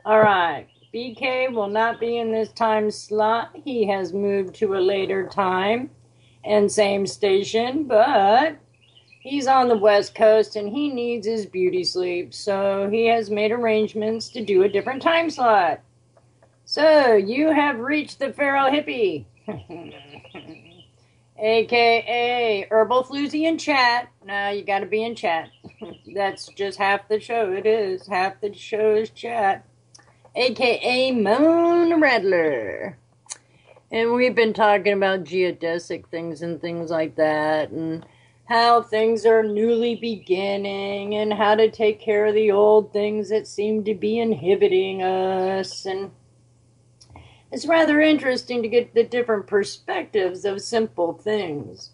All right. BK will not be in this time slot. He has moved to a later time and same station, but he's on the West Coast and he needs his beauty sleep, so he has made arrangements to do a different time slot. So, you have reached the Feral Hippie, a.k.a. Herbal Floozy in chat. Now, you gotta be in chat. That's just half the show. It is. Half the show is chat. A.k.a. Mona Radler. And we've been talking about geodesic things and things like that, and how things are newly beginning, and how to take care of the old things that seem to be inhibiting us. And it's rather interesting to get the different perspectives of simple things,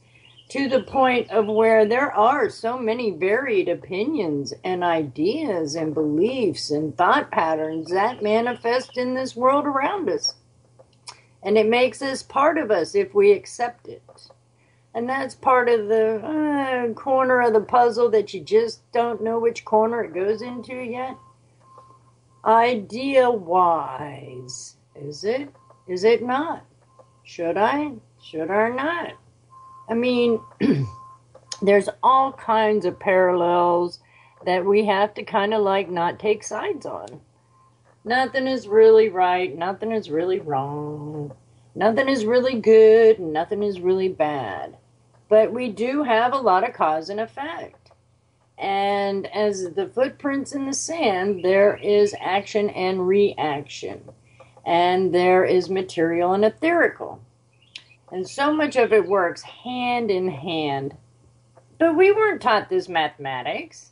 to the point of where there are so many varied opinions and ideas and beliefs and thought patterns that manifest in this world around us. And it makes us part of us if we accept it. And that's part of the corner of the puzzle that you just don't know which corner it goes into yet. Idea-wise, is it? Is it not? Should I? Should I not? I mean, there's all kinds of parallels that we have to kind of like not take sides on. Nothing is really right. Nothing is really wrong. Nothing is really good. Nothing is really bad. But we do have a lot of cause and effect. And as the footprints in the sand, there is action and reaction. And there is material and etherical. And so much of it works hand in hand. But we weren't taught this mathematics.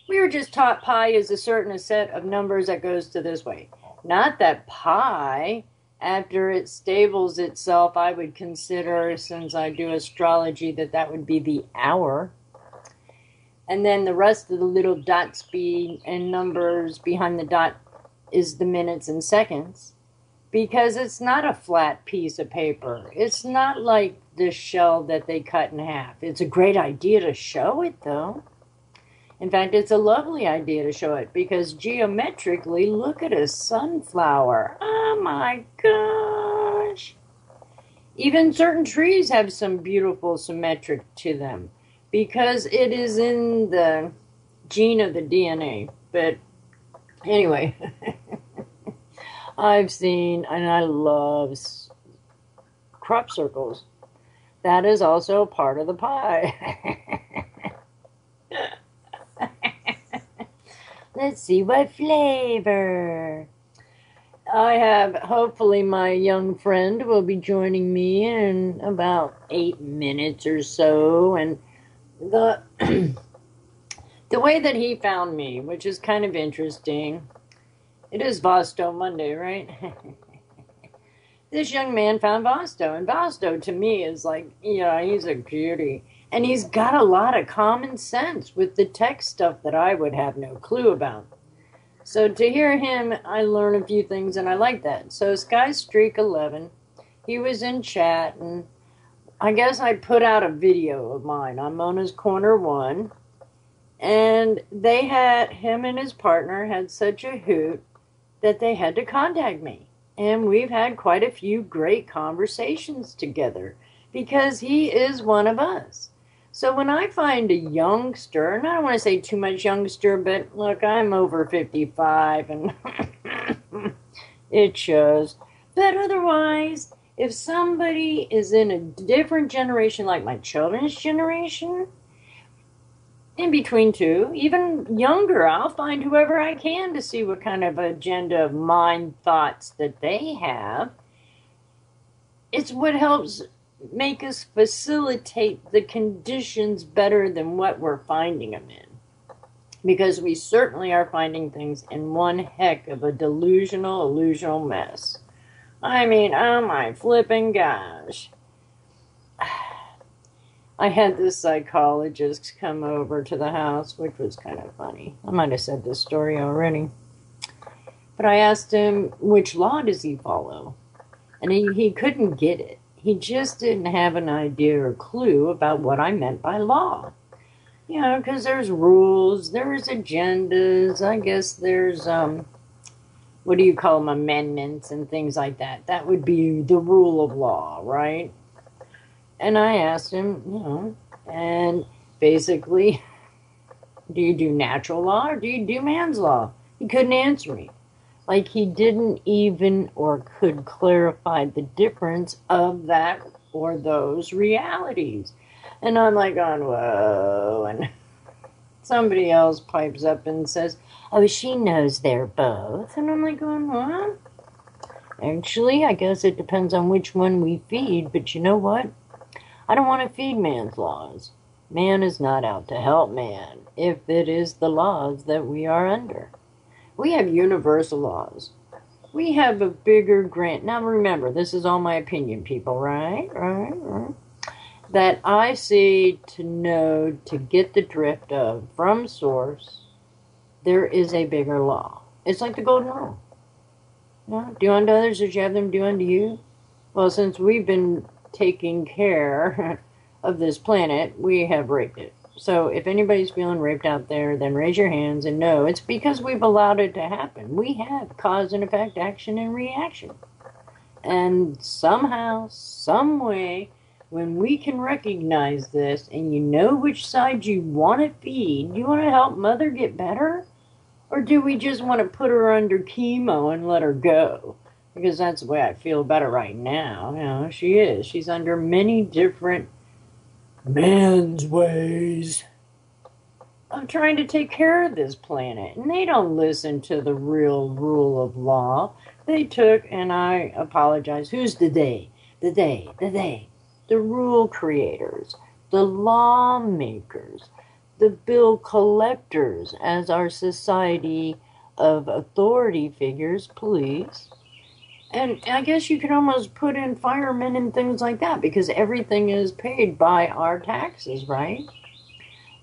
We were just taught pi is a certain set of numbers that goes to this way. Not that pi, after it stables itself, I would consider, since I do astrology, that would be the hour. And then the rest of the little dot speed and numbers behind the dot is the minutes and seconds. Because it's not a flat piece of paper. It's not like the shell that they cut in half. It's a great idea to show it, though. In fact, it's a lovely idea to show it, because geometrically, look at a sunflower. Oh my gosh. Even certain trees have some beautiful symmetric to them, because it is in the gene of the DNA. But anyway, I've seen, and I love crop circles. That is also part of the pie. Let's see what flavor. I have, hopefully my young friend will be joining me in about 8 minutes or so. And the the way that he found me, which is kind of interesting. It is Vosto Monday, right? This young man found Vosto. And Vosto, to me, is like, he's a beauty. And he's got a lot of common sense with the tech stuff that I would have no clue about. So to hear him, I learn a few things, and I like that. So Sky Streak 11, he was in chat, and I guess I put out a video of mine on Mona's Corner 1. And they had, him and his partner had such a hoot that they had to contact me. And we've had quite a few great conversations together, because he is one of us. So when I find a youngster, and I don't want to say too much youngster, but look, I'm over 55, and it shows. But otherwise, if somebody is in a different generation, like my children's generation, in between two, even younger, I'll find whoever I can to see what kind of agenda of mind thoughts that they have. It's what helps make us facilitate the conditions better than what we're finding them in. Because we certainly are finding things in one heck of a illusional mess. I mean, oh my flipping gosh. I had this psychologist come over to the house, which was kind of funny. I might have said this story already. But I asked him, which law does he follow? And he couldn't get it. He just didn't have an idea or clue about what I meant by law. Because there's rules, there's agendas, I guess there's what do you call them, amendments and things like that. That would be the rule of law, right? And I asked him, and basically, do you do natural law or do you do man's law? He couldn't answer me. Like he didn't even or could clarify the difference of that or those realities. And I'm like going, whoa. And somebody else pipes up and says, oh, she knows they're both. And I'm like going, what? Actually, I guess it depends on which one we feed. But you know what? I don't want to feed man's laws. Man is not out to help man if it is the laws that we are under. We have universal laws. We have a bigger grant. Now remember, this is all my opinion, people, right? That I see to know, to get the drift of, from source, there is a bigger law. It's like the golden rule. Do unto others as you have them do unto you. Well, since we've been taking care of this planet, we have raped it. So if anybody's feeling raped out there, then raise your hands and know it's because we've allowed it to happen. We have cause and effect, action and reaction. And somehow, some way, when we can recognize this and you know which side you want to feed, you want to help mother get better? Or do we just want to put her under chemo and let her go? Because that's the way I feel about her right now. She is. She's under many different man's ways of trying to take care of this planet. And they don't listen to the real rule of law. They took, and I apologize, who's the they? The they. The rule creators, the lawmakers, the bill collectors as our society of authority figures, police. And I guess you could almost put in firemen and things like that because everything is paid by our taxes, right?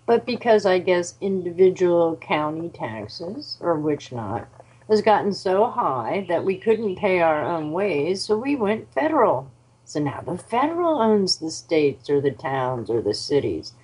But because I guess individual county taxes, or which not, has gotten so high that we couldn't pay our own ways, so we went federal. So now the federal owns the states or the towns or the cities.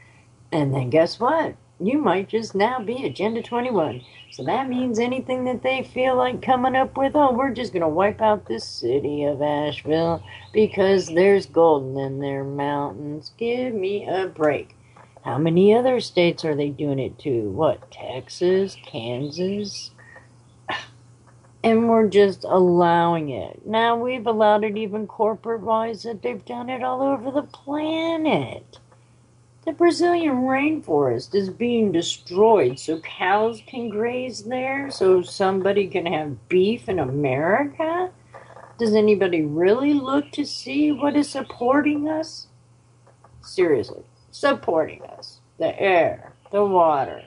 And then guess what? You might just now be Agenda 21. So that means anything that they feel like coming up with, we're just going to wipe out this city of Asheville because there's gold in their mountains. Give me a break. How many other states are they doing it to? What, Texas, Kansas? And we're just allowing it. Now we've allowed it even corporate-wise that they've done it all over the planet. The Brazilian rainforest is being destroyed so cows can graze there, so somebody can have beef in America? Does anybody really look to see what is supporting us? Seriously, supporting us. The air, the water,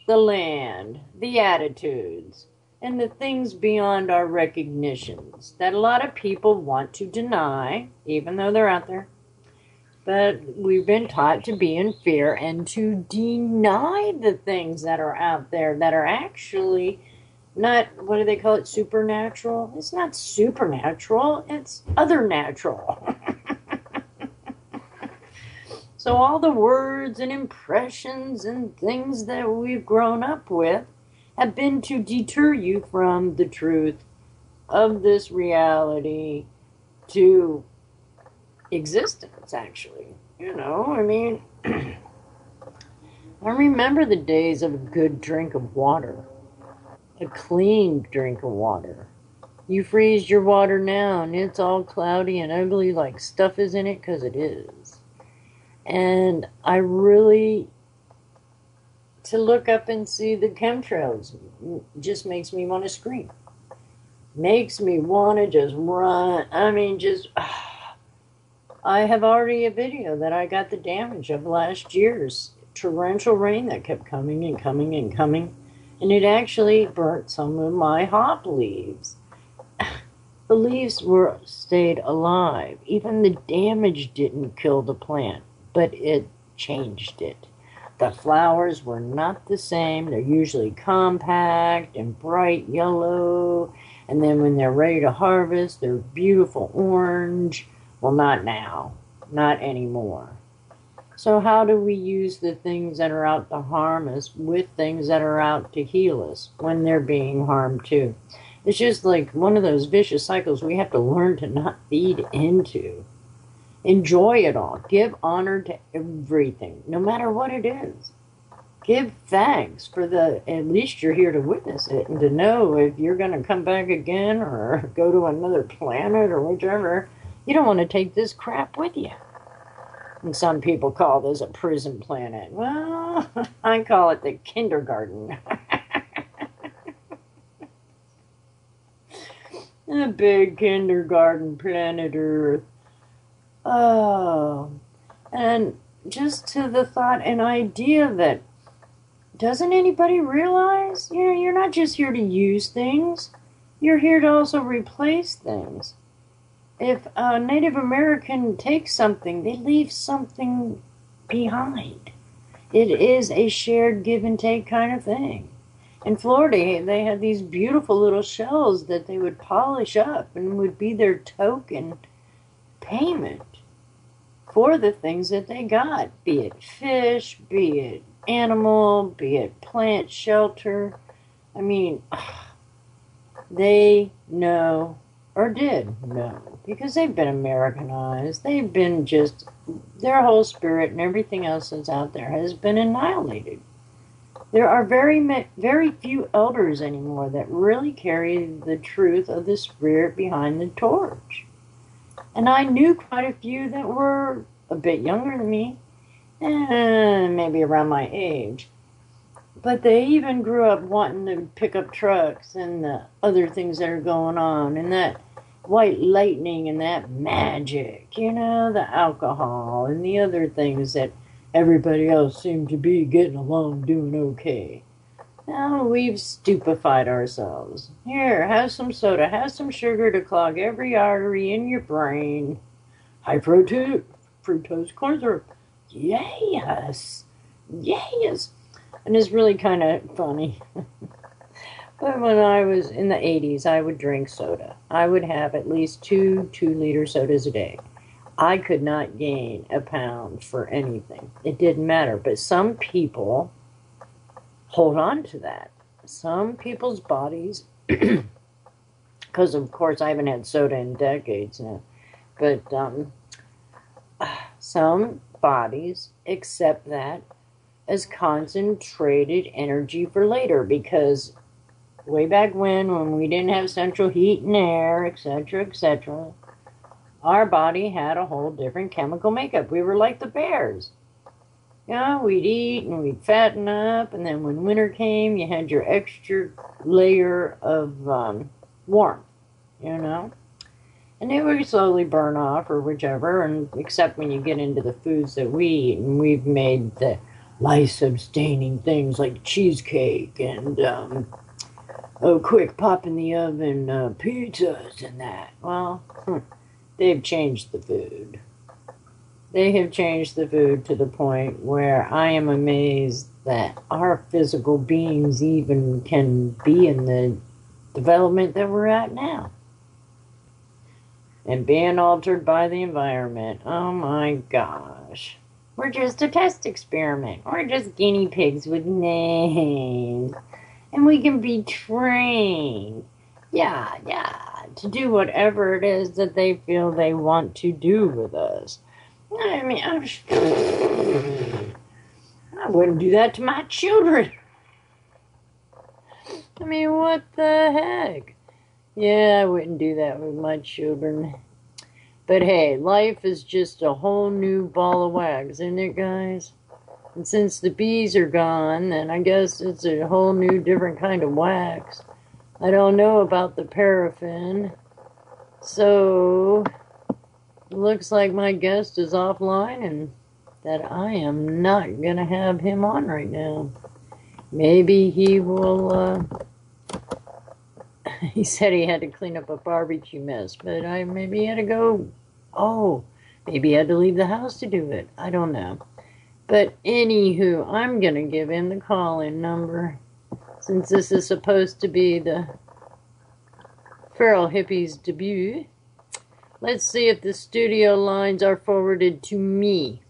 the land, the attitudes, and the things beyond our recognitions that a lot of people want to deny, even though they're out there. But we've been taught to be in fear and to deny the things that are out there that are actually not, what do they call it, supernatural? It's not supernatural, it's other natural. So all the words and impressions and things that we've grown up with have been to deter you from the truth of this reality to existence, actually. I remember the days of a good drink of water, a clean drink of water. You freeze your water now and it's all cloudy and ugly like stuff is in it, because it is. And I really, to look up and see the chemtrails just makes me want to scream. Makes me want to just run. I have already a video that I got the damage of last year's torrential rain that kept coming and coming and coming. And it actually burnt some of my hop leaves. The leaves stayed alive. Even the damage didn't kill the plant, but it changed it. The flowers were not the same. They're usually compact and bright yellow. And then when they're ready to harvest, they're beautiful orange. Well, not now. Not anymore. So how do we use the things that are out to harm us with things that are out to heal us when they're being harmed too? It's just like one of those vicious cycles we have to learn to not feed into. Enjoy it all. Give honor to everything, no matter what it is. Give thanks for at least you're here to witness it and to know if you're going to come back again or go to another planet or whichever. You don't want to take this crap with you. And some people call this a prison planet. Well, I call it the kindergarten. The big kindergarten planet Earth. Oh, and just to the thought and idea that doesn't anybody realize you're not just here to use things, you're here to also replace things. If a Native American takes something, they leave something behind. It is a shared give and take kind of thing. In Florida, they had these beautiful little shells that they would polish up and would be their token payment for the things that they got, be it fish, be it animal, be it plant shelter. I mean, they know, or did know, because they've been Americanized. They've been just, their whole spirit and everything else that's out there has been annihilated. There are very few elders anymore that really carry the truth of the spirit behind the torch. And I knew quite a few that were a bit younger than me, maybe around my age. But they even grew up wanting to pick up trucks and the other things that are going on, and that white lightning and that magic, the alcohol and the other things that everybody else seemed to be getting along doing okay. Now we've stupefied ourselves. Here, have some soda, have some sugar to clog every artery in your brain. High fructose corn syrup. Yes. Yes. And it's really kind of funny. But when I was in the 80s, I would drink soda. I would have at least 2-liter sodas a day. I could not gain a pound for anything. It didn't matter. But some people hold on to that. Some people's bodies, because of course I haven't had soda in decades now, but some bodies accept that as concentrated energy for later, because way back when we didn't have central heat and air, etc., our body had a whole different chemical makeup. We were like the bears. We'd eat and we'd fatten up, and then when winter came, you had your extra layer of warmth, and they would slowly burn off or whichever, and except when you get into the foods that we eat, and we've made the life-sustaining things like cheesecake and quick pop in the oven pizzas and that. Well, they've changed the food. They have changed the food to the point where I am amazed that our physical beings even can be in the development that we're at now. And being altered by the environment. Oh my gosh. We're just a test experiment. We're just guinea pigs with names. And we can be trained. Yeah, to do whatever it is that they feel they want to do with us. I mean, I wouldn't do that to my children. I mean, what the heck? Yeah, I wouldn't do that with my children. But hey, life is just a whole new ball of wax, isn't it, guys? And since the bees are gone, then I guess it's a whole new different kind of wax. I don't know about the paraffin. So looks like my guest is offline and that I am not going to have him on right now. Maybe he will, he said he had to clean up a barbecue mess, but maybe he had to go, maybe he had to leave the house to do it. I don't know. But anywho, I'm going to give him the call-in number, since this is supposed to be the Feral Hippie's debut. Let's see if the studio lines are forwarded to me.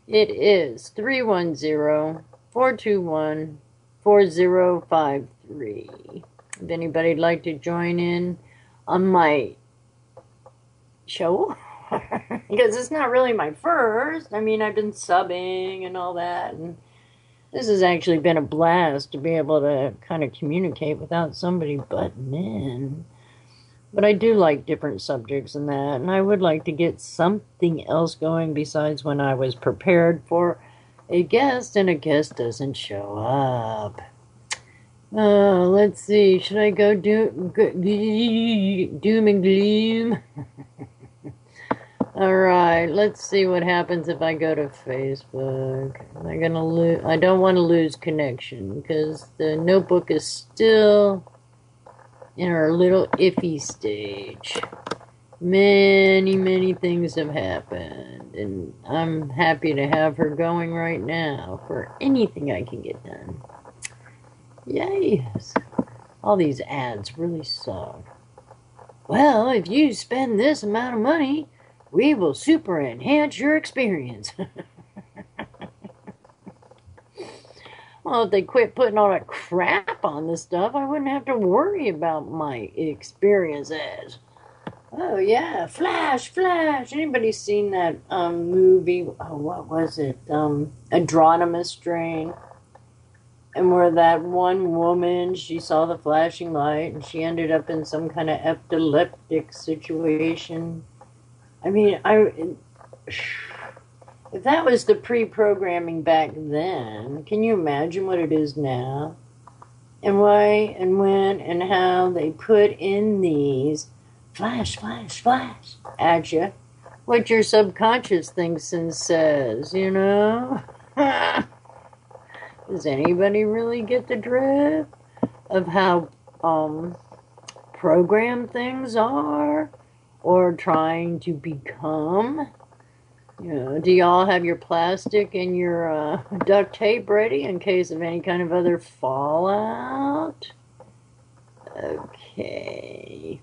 It is 310-421-4053. If anybody'd like to join in on my show, because it's not really my first. I mean, I've been subbing and all that, and this has actually been a blast to be able to kind of communicate without somebody butting in. But I do like different subjects and that, and I would like to get something else going besides when I was prepared for a guest and a guest doesn't show up. Let's see. Should I go doom and gloom? Alright, let's see what happens if I go to Facebook. Am I gonna lose? I don't want to lose connection because the notebook is still in our little iffy stage. Many things have happened, and I'm happy to have her going right now for anything I can get done. Yes. All these ads really suck. Well, if you spend this amount of money, we will super enhance your experience. Well, if they quit putting all that crap on this stuff, I wouldn't have to worry about my experiences. Oh, yeah, Flash. Anybody seen that movie? Oh, what was it? Adronomous Strain. And where that one woman, she saw the flashing light and she ended up in some kind of epileptic situation. I mean, if that was the pre-programming back then, can you imagine what it is now? And why and when and how they put in these flash at you, what your subconscious thinks and says, you know? Does anybody really get the drift of how programmed things are or trying to become? You know, do y'all have your plastic and your duct tape ready in case of any kind of other fallout? Okay.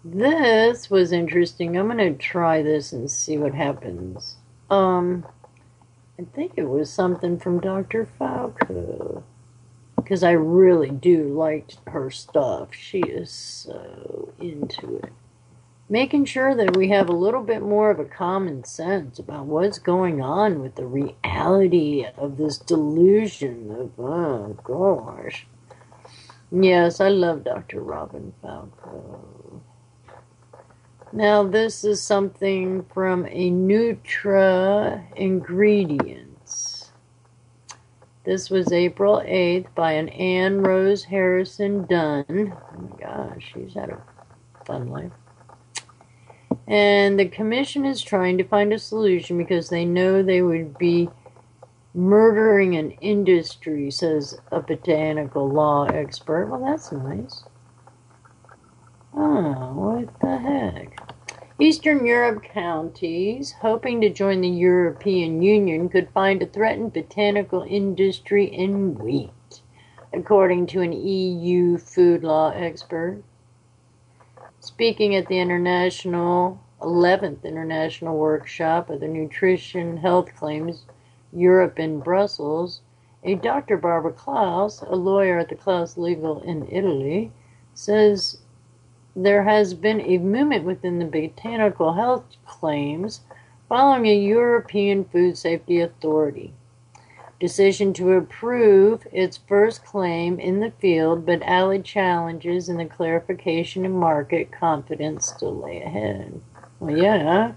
This was interesting. I'm going to try this and see what happens. I think it was something from Dr. Falco, because I really do like her stuff. She is so into it. Making sure that we have a little bit more of a common sense about what's going on with the reality of this delusion of, oh gosh. Yes, I love Dr. Robin Falco. Now, this is something from a Nutra Ingredients. This was April 8th by an Ann Rose Harrison Dunn. Oh my gosh, she's had a fun life. And the commission is trying to find a solution because they know they would be murdering an industry, says a botanical law expert. Well, that's nice. Oh, what the heck? Eastern Europe counties, hoping to join the European Union, could find a threatened botanical industry in wheat, according to an EU food law expert. Speaking at the 11th International Workshop of the Nutrition Health Claims Europe in Brussels, a Dr. Barbara Klaus, a lawyer at the Klaus Legal in Italy, says there has been a movement within the botanical health claims following a European Food Safety Authority decision to approve its first claim in the field, but allied challenges in the clarification and market confidence still lay ahead. Well, yeah,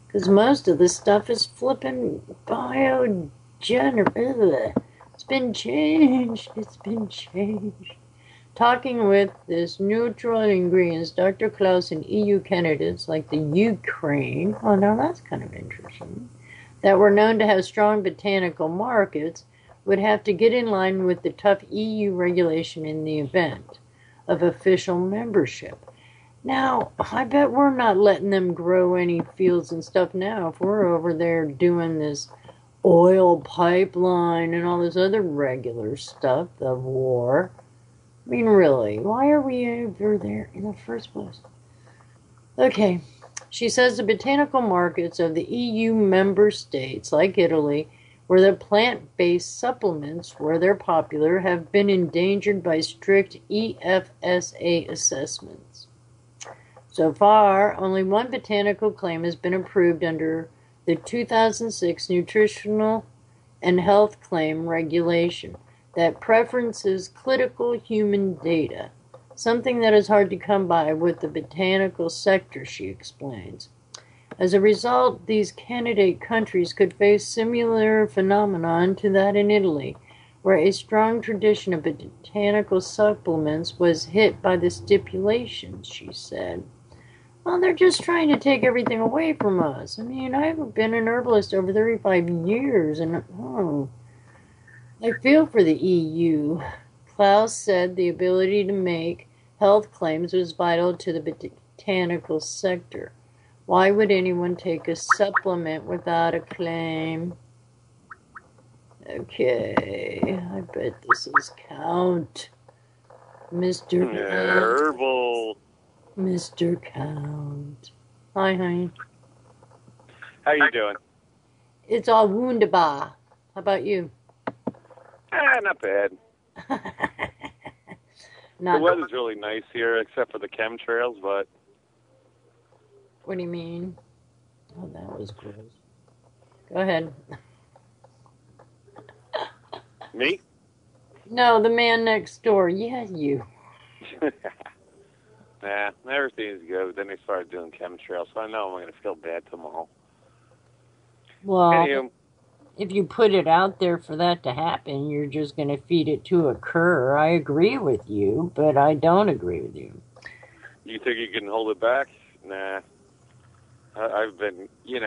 because most of this stuff is flipping It's been changed. Talking with this neutral ingredients, Dr. Klaus and EU candidates like the Ukraine, oh, now that's kind of interesting, that were known to have strong botanical markets, would have to get in line with the tough EU regulation in the event of official membership. Now, I bet we're not letting them grow any fields and stuff now if we're over there doing this oil pipeline and all this other regular stuff of war. I mean, really, why are we over there in the first place? Okay, she says the botanical markets of the EU member states, like Italy, where the plant-based supplements, where they're popular, have been endangered by strict EFSA assessments. So far, only one botanical claim has been approved under the 2006 Nutritional and Health Claim Regulation that preferences clinical human data, something that is hard to come by with the botanical sector, she explains. As a result, these candidate countries could face similar phenomenon to that in Italy, where a strong tradition of botanical supplements was hit by the stipulations, she said. Well, they're just trying to take everything away from us. I mean, I've been an herbalist over 35 years, and I feel for the EU. Klaus said the ability to make health claims was vital to the botanical sector. Why would anyone take a supplement without a claim? Okay, I bet this is Count. Mr. Herbal. Mr. Count. Hi, honey. How you doing? It's all wunderbar. How about you? Not bad. Not the weather's really nice here, except for the chemtrails, but... What do you mean? Oh, that was gross. Go ahead. Me? No, the man next door. Yeah, you. Nah, everything's good. Then they started doing chemtrails, so I know I'm going to feel bad tomorrow. Well, Anywho, if you put it out there for that to happen, you're just going to feed it to occur. I agree with you, but I don't agree with you. You think you can hold it back? Nah. I've been, you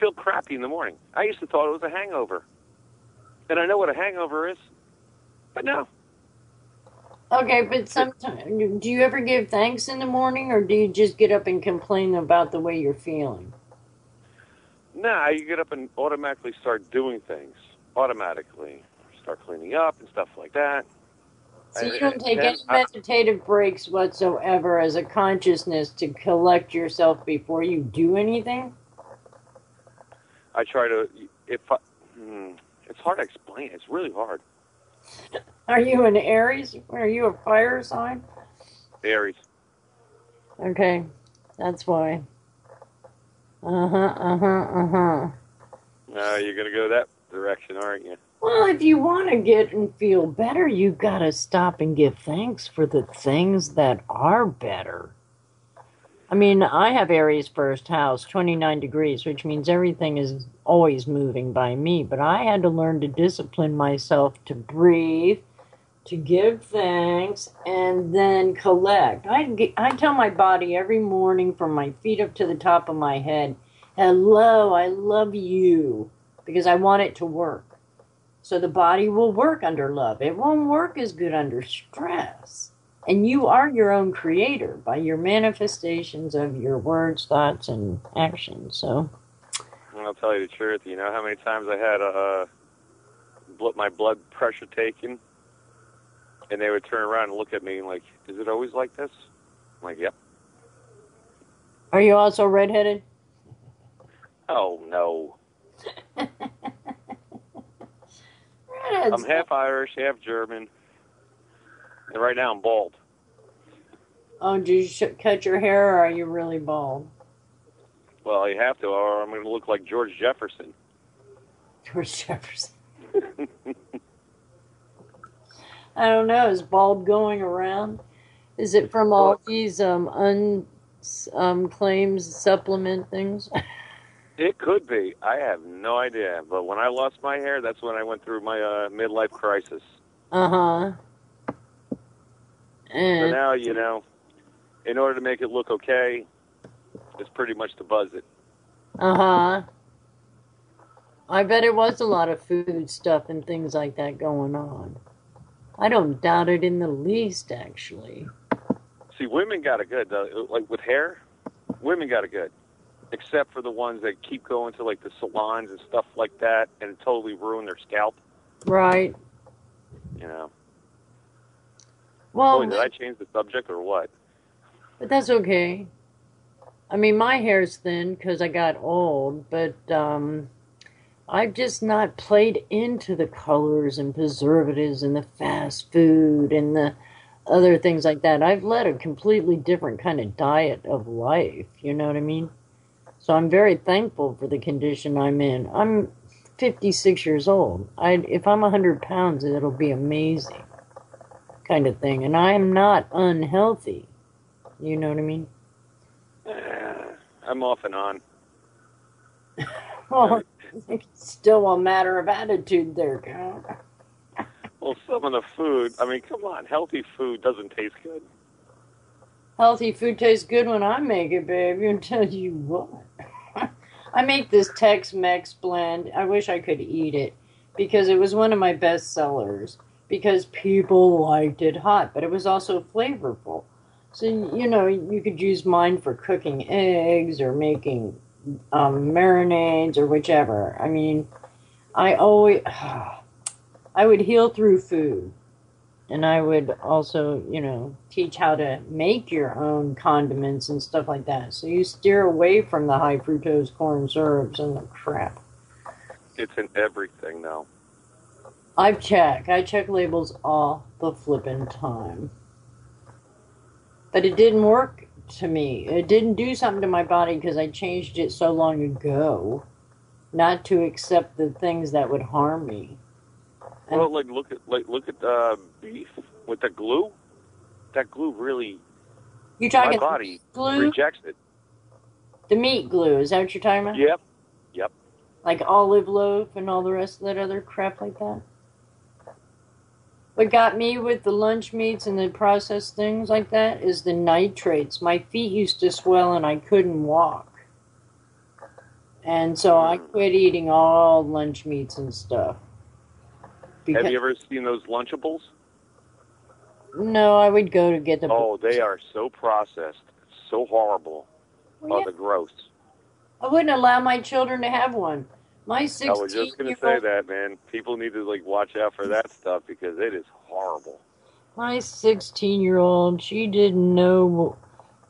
feel crappy in the morning. I used to thought it was a hangover. And I know what a hangover is, but no. Okay, but sometimes, do you ever give thanks in the morning, or do you just get up and complain about the way you're feeling? Nah, you get up and automatically start doing things. Automatically. Start cleaning up and stuff like that. So you don't take any meditative breaks whatsoever as a consciousness to collect yourself before you do anything? I try to, it's hard to explain. It's really hard. Are you an Aries? Are you a fire sign? Aries. Okay, that's why. No, you're going to go that direction, aren't you? Well, if you want to get and feel better, you've got to stop and give thanks for the things that are better. I mean, I have Aries first house, 29 degrees, which means everything is always moving by me. But I had to learn to discipline myself to breathe, to give thanks, and then collect. I tell my body every morning from my feet up to the top of my head, hello, I love you, because I want it to work. So the body will work under love. It won't work as good under stress. And you are your own creator by your manifestations of your words, thoughts, and actions. So, I'll tell you the truth. You know how many times I had my blood pressure taken, and they would turn around and look at me like, "Is it always like this?" I'm like, "Yep." Are you also redheaded? Oh no. Redheads. I'm half Irish, half German, and right now I'm bald. Oh, did you cut your hair, or are you really bald? Well, you have to, or I'm going to look like George Jefferson. George Jefferson. I don't know. Is bald going around? Is it from all these claims supplement things? It could be. I have no idea. But when I lost my hair, that's when I went through my midlife crisis. Uh-huh. So now, in order to make it look okay, it's pretty much to buzz it. Uh-huh. I bet it was a lot of food stuff and things like that going on. I don't doubt it in the least, actually. See, women got it good. Like with hair, women got it good. Except for the ones that keep going to like the salons and stuff like that and totally ruin their scalp. Right. Well, Boy, did I change the subject or what? But that's okay. I mean, my hair's thin because I got old, but I I've just not played into the colors and preservatives and the fast food and the other things like that. I've led a completely different kind of diet of life, you know what I mean? So I'm very thankful for the condition I'm in. I'm 56 years old. If I'm 100 pounds, it'll be amazing kind of thing. And I am not unhealthy, you know what I mean? I'm off and on. Well, it's still a matter of attitude there, Count. Well, some of the food, I mean, come on, healthy food doesn't taste good. Healthy food tastes good when I make it, baby. I'll tell you what. I make this Tex-Mex blend. I wish I could eat it because it was one of my best sellers because people liked it hot, but it was also flavorful. So, you know, you could use mine for cooking eggs or making marinades or whichever. I mean, I would heal through food. And I would also, you know, teach how to make your own condiments and stuff like that. So you steer away from the high fructose corn syrups and the crap. It's in everything now. I check labels all the flippin' time. But it didn't work to me. It didn't do something to my body because I changed it so long ago. Not to accept the things that would harm me. Well, look at beef with the glue. That glue really, you talking my body glue? rejects it. The meat glue, is that what you're talking about? Yep. Like olive loaf and all the rest of that other crap like that? What got me with the lunch meats and the processed things like that is the nitrates. My feet used to swell and I couldn't walk. And so I quit eating all lunch meats and stuff. Have you ever seen those Lunchables? No, I would go to get the... Oh, they are so processed, so horrible. Well, yeah. They're gross. I wouldn't allow my children to have one. My 16-year-old... I was just going to say that, man. People need to watch out for that stuff because it is horrible. My 16-year-old, she didn't know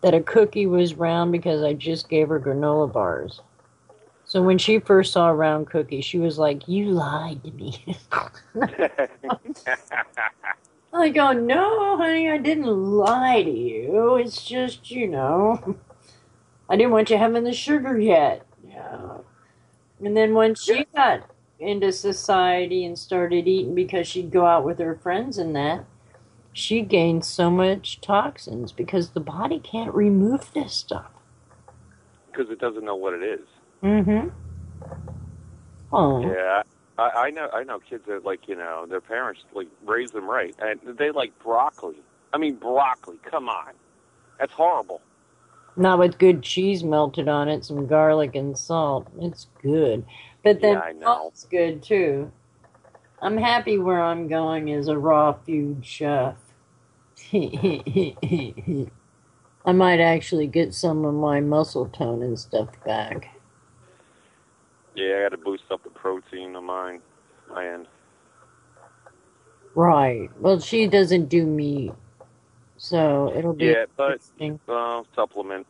that a cookie was round because I just gave her granola bars. So when she first saw a round cookie, she was like, "You lied to me." I go, "No, honey, I didn't lie to you. It's just, you know, I didn't want you having the sugar yet." Yeah. And then when she got into society and started eating because she'd go out with her friends and that, she gained so much toxins because the body can't remove this stuff. Because it doesn't know what it is. Mm-hmm. Oh. Yeah, I know kids that their parents raise them right, and they like broccoli. I mean broccoli. Come on, that's horrible. Not with good cheese melted on it, some garlic and salt. It's good, but then salt's good too. I'm happy where I'm going as a raw food chef. I might actually get some of my muscle tone and stuff back. Yeah, I got to boost up the protein on my end. Right. Well, she doesn't do meat, so it'll be interesting. Supplement.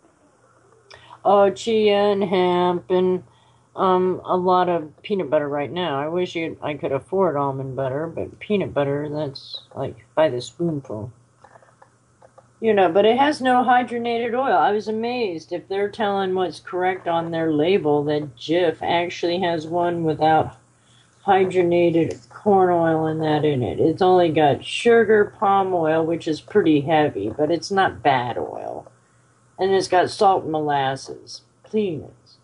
Oh, chia and hemp and a lot of peanut butter right now. I wish I could afford almond butter, but peanut butter, that's like by the spoonful. You know, but it has no hydrogenated oil. I was amazed if they're telling what's correct on their label that Jif actually has one without hydrogenated corn oil and that in it. It's only got sugar, palm oil, which is pretty heavy, but it's not bad oil. And it's got salt and molasses. Peanuts.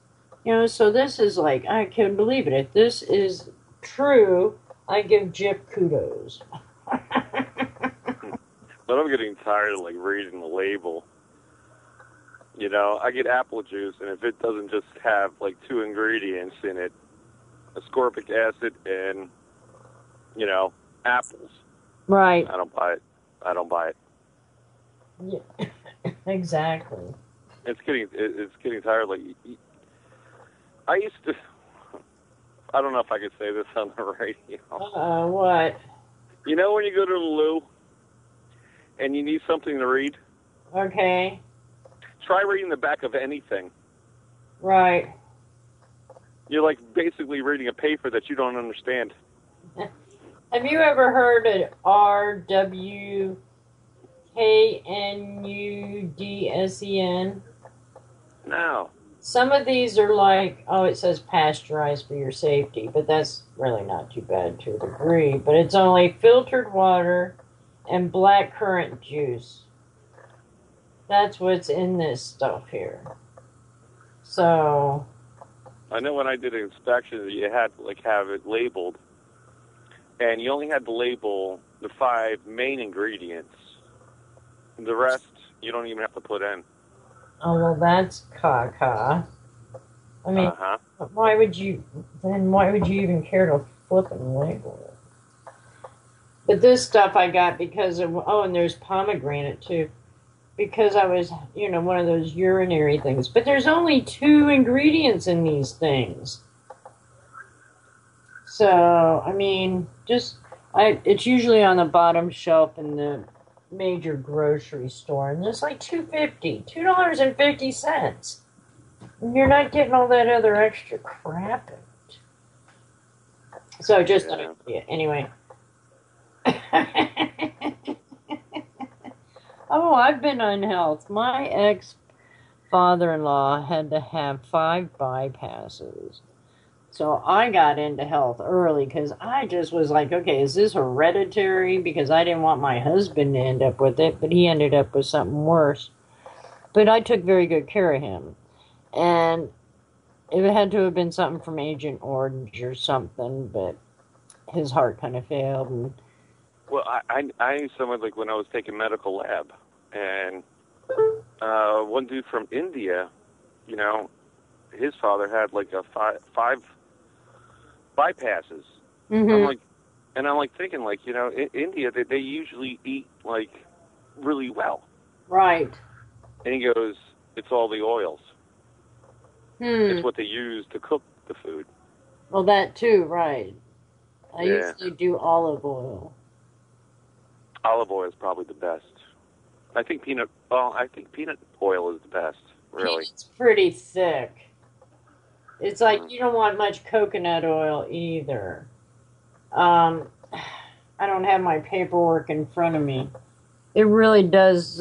You know, so this is like, I can't believe it. If this is true, I give Jif kudos. But I'm getting tired of reading the label. You know, I get apple juice, and if it doesn't just have 2 ingredients in it, ascorbic acid and apples. Right. I don't buy it. Yeah. Exactly. It's getting tired. I used to. I don't know if I could say this on the radio. What? You know when you go to the loo and you need something to read? Okay. Try reading the back of anything. Right. You're like basically reading a paper that you don't understand. Have you ever heard of RWKNUDSEN? No. Some of these are like, oh, it says pasteurized for your safety, but that's really not too bad to a degree. But it's only filtered water and black currant juice. That's what's in this stuff here. So I know when I did an inspection, you had to like have it labeled, and you only had to label the 5 main ingredients. The rest, you don't even have to put in. oh, well, that's caca. I mean, why would you even care to flip and label it? But this stuff I got because of, oh, and there's pomegranate too. Because I was, one of those urinary things. But there's only 2 ingredients in these things. So, I mean, it's usually on the bottom shelf in the major grocery store, and it's like $2.50. And you're not getting all that other extra crap in it. So just anyway. Oh, I've been unhealthy. My ex-father-in-law had to have 5 bypasses. So I got into health early because I just was like, okay, is this hereditary? Because I didn't want my husband to end up with it, but he ended up with something worse. But I took very good care of him. And it had to have been something from Agent Orange or something, but his heart kind of failed. And well, I knew someone like when I was taking medical lab, and one dude from India, his father had like a 5 bypasses. mm-hmm. I'm like thinking like, in India they usually eat like really well. Right. And he goes, it's all the oils. It's what they use to cook the food. Well, that too, right. I usually do olive oil. Olive oil is probably the best. I think peanut oil is the best, really. It's pretty thick. It's like you don't want much coconut oil either. I don't have my paperwork in front of me. It really does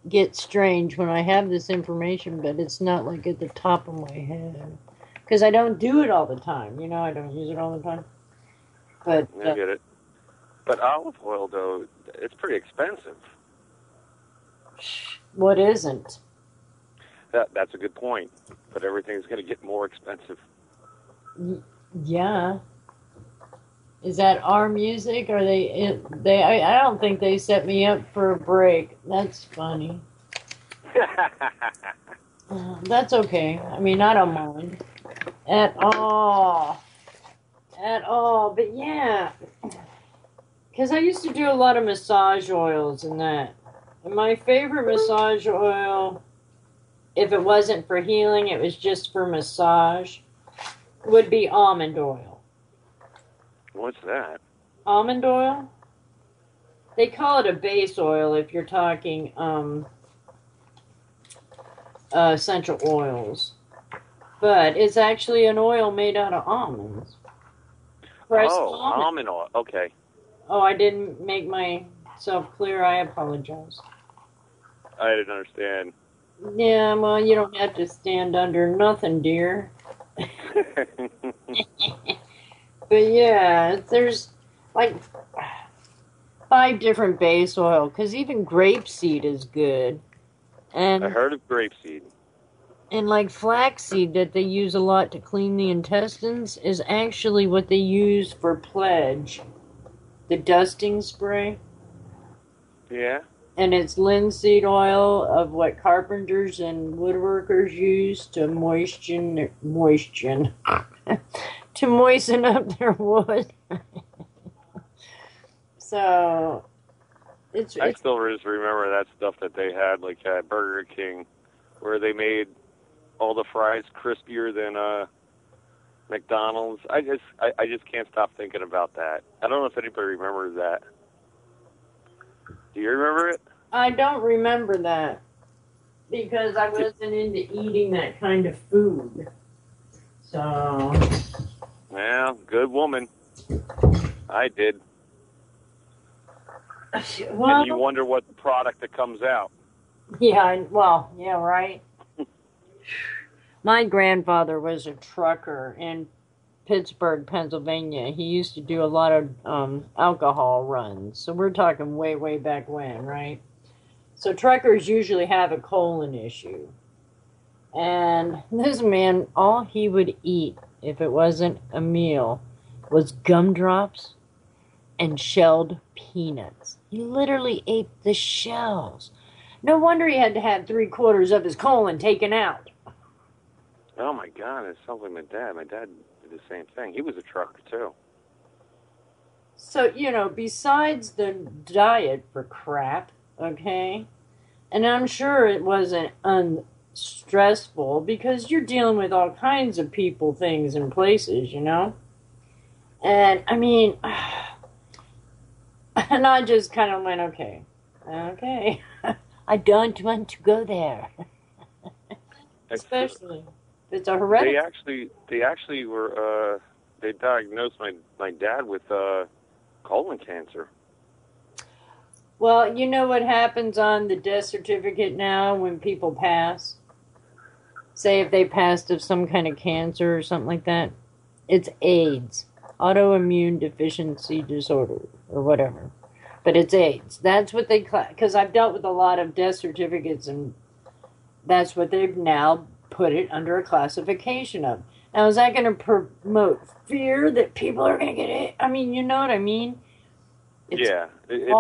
get strange when I have this information, but it's not like at the top of my head. Because I don't do it all the time. I don't use it all the time. But I get it. But olive oil, though, it's pretty expensive. What isn't? That's a good point. But everything's going to get more expensive. Yeah. Is that our music? Or I don't think they set me up for a break. That's funny. That's okay. I mean, I don't mind. At all. But yeah. Because I used to do a lot of massage oils and that. And my favorite massage oil, if it wasn't for healing, it was just for massage, would be almond oil. What's that? Almond oil? They call it a base oil if you're talking essential oils. But it's actually an oil made out of almonds. Almond oil. Okay. Oh, I didn't make myself clear. I apologize. I didn't understand. Yeah, well, you don't have to stand under nothing, dear. But yeah, there's like 5 different base oil, because even grapeseed is good. And I heard of grapeseed. And like flaxseed that they use a lot to clean the intestines is actually what they use for Pledge, the dusting spray. Yeah. And it's linseed oil of what carpenters and woodworkers use to moisten to moisten up their wood. So I still just remember that stuff that they had like at Burger King, where they made all the fries crispier than McDonald's. I just can't stop thinking about that. I don't know if anybody remembers that. Do you remember it? I don't remember that because I wasn't into eating that kind of food. So. Well, good woman. I did. Well, and you wonder what product that comes out. Yeah, well, yeah, right. My grandfather was a trucker in Pittsburgh, Pennsylvania. He used to do a lot of alcohol runs. So we're talking way, way back when, right? So truckers usually have a colon issue. And this man, all he would eat, if it wasn't a meal, was gumdrops and shelled peanuts. He literally ate the shells. No wonder he had to have 3/4 of his colon taken out. Oh my God, it sounds like my dad. My dad did the same thing. He was a trucker too. So, besides the diet for crap, okay, and I'm sure it wasn't unstressful because you're dealing with all kinds of people, things, and places, And, I mean, and I just kind of went, okay, I don't want to go there. Especially if it's a hereditary. They actually were, they diagnosed my dad with colon cancer. Well, you know what happens on the death certificate now when people pass? Say if they passed of some kind of cancer or something like that. It's AIDS. Autoimmune deficiency disorder or whatever. But it's AIDS. That's what they because I've dealt with a lot of death certificates, and that's what they've now put it under a classification of. Now, is that going to promote fear that people are going to get it? I mean, you know what I mean? It's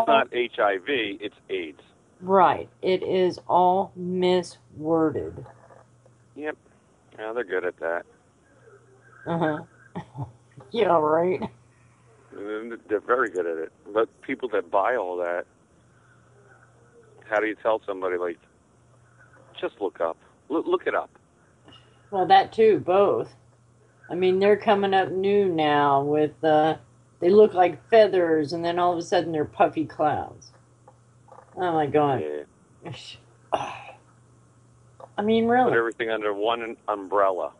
not HIV, it's AIDS. Right. It is all misworded. Yep. Yeah, they're good at that. Uh-huh. Yeah, right. They're very good at it. But people that buy all that, how do you tell somebody, like, just look up. Look it up. Well, that too, both. I mean, they're coming up new now with, they look like feathers, and then all of a sudden they're puffy clouds. Oh my God. Yeah. I mean, really. Put everything under one umbrella.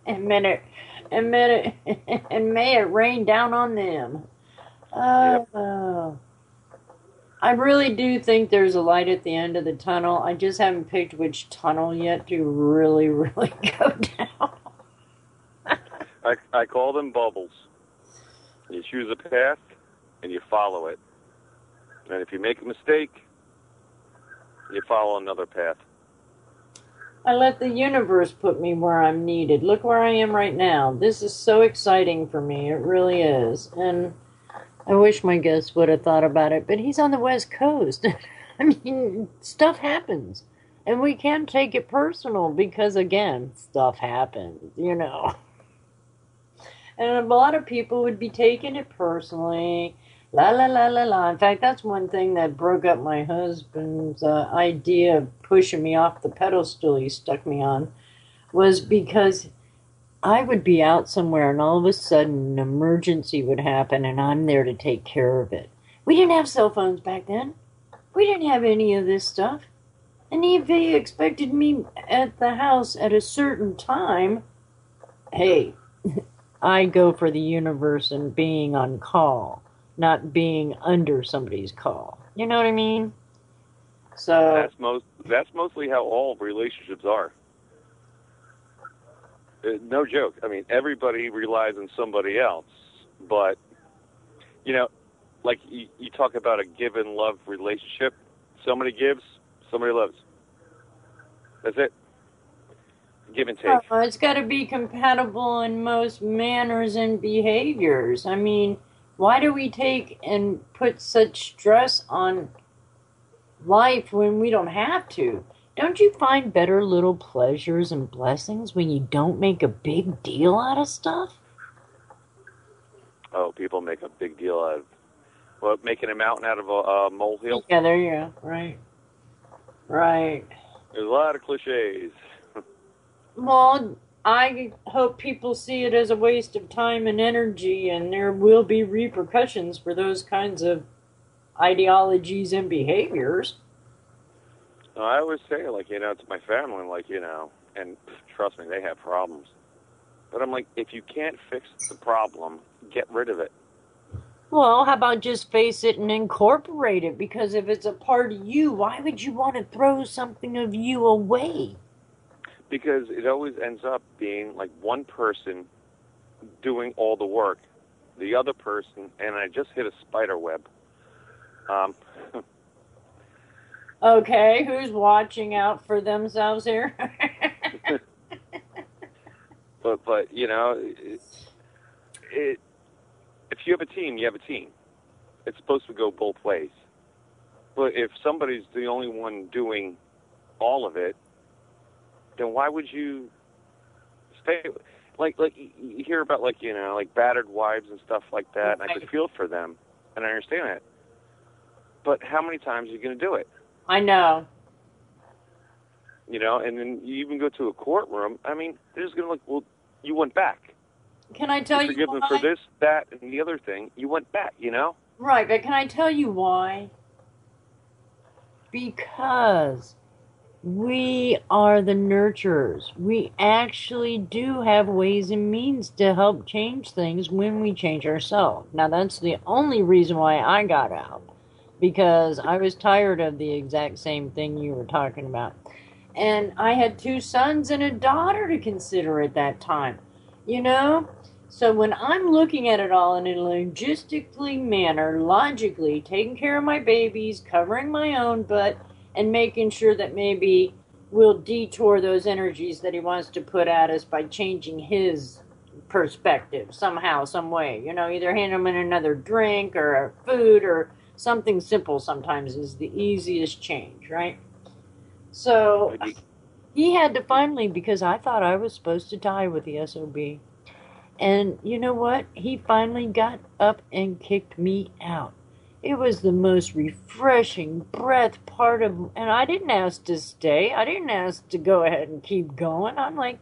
and may it rain down on them. Oh. I really do think there's a light at the end of the tunnel. I just haven't picked which tunnel yet to really, really go down. I call them bubbles. You choose a path, and you follow it. And if you make a mistake, you follow another path. I let the universe put me where I'm needed. Look where I am right now. This is so exciting for me. It really is. And I wish my guest would have thought about it, but he's on the West Coast. I mean, stuff happens. And we can't take it personal because, again, stuff happens, And a lot of people would be taking it personally. La, la, la, la, la. In fact, that's one thing that broke up my husband's idea of pushing me off the pedestal he stuck me on, was because I would be out somewhere and all of a sudden an emergency would happen and I'm there to take care of it. We didn't have cell phones back then. We didn't have any of this stuff. And if they expected me at the house at a certain time, hey, I go for the universe and being on call, not being under somebody's call. You know what I mean? So that's mostly how all relationships are. No joke. I mean, everybody relies on somebody else. But, like you talk about a give and love relationship. Somebody gives, somebody loves. That's it. Give and take. It's got to be compatible in most manners and behaviors. I mean, why do we take and put such stress on life when we don't have to? Don't you find better little pleasures and blessings when you don't make a big deal out of stuff? Oh, people make a big deal out of, making a mountain out of a molehill? Yeah, there you go. Right. Right. There's a lot of cliches. Well, I hope people see it as a waste of time and energy, and there will be repercussions for those kinds of ideologies and behaviors. I always say, like, to my family, like, and trust me, they have problems. But I'm like, if you can't fix the problem, get rid of it. Well, how about just face it and incorporate it? Because if it's a part of you, why would you want to throw something of you away? Because it always ends up being like one person doing all the work, the other person, and I just hit a spider web. Okay, who's watching out for themselves here? but if you have a team, you have a team. It's supposed to go both ways. But if somebody's the only one doing all of it, then why would you stay? Like you hear about like battered wives and stuff like that, and I could feel for them, and I understand that. But how many times are you going to do it? I know. And then you even go to a courtroom. I mean, they're just going to look. Well, you went back. Can I tell you forgive them for this, that, and the other thing? You went back. Right, but can I tell you why? Because we are the nurturers. We actually do have ways and means to help change things when we change ourselves. Now, that's the only reason why I got out. Because I was tired of the exact same thing you were talking about. And I had 2 sons and a daughter to consider at that time. So when I'm looking at it all in a logistically manner, logically, taking care of my babies, covering my own butt, and making sure that maybe we'll detour those energies that he wants to put at us by changing his perspective somehow, some way. Either hand him in another drink or food or something simple sometimes is the easiest change, right? So he had to finally, because I thought I was supposed to die with the SOB. And you know what? He finally got up and kicked me out. It was the most refreshing breath part of, and I didn't ask to stay. I didn't ask to go ahead and keep going. I'm like,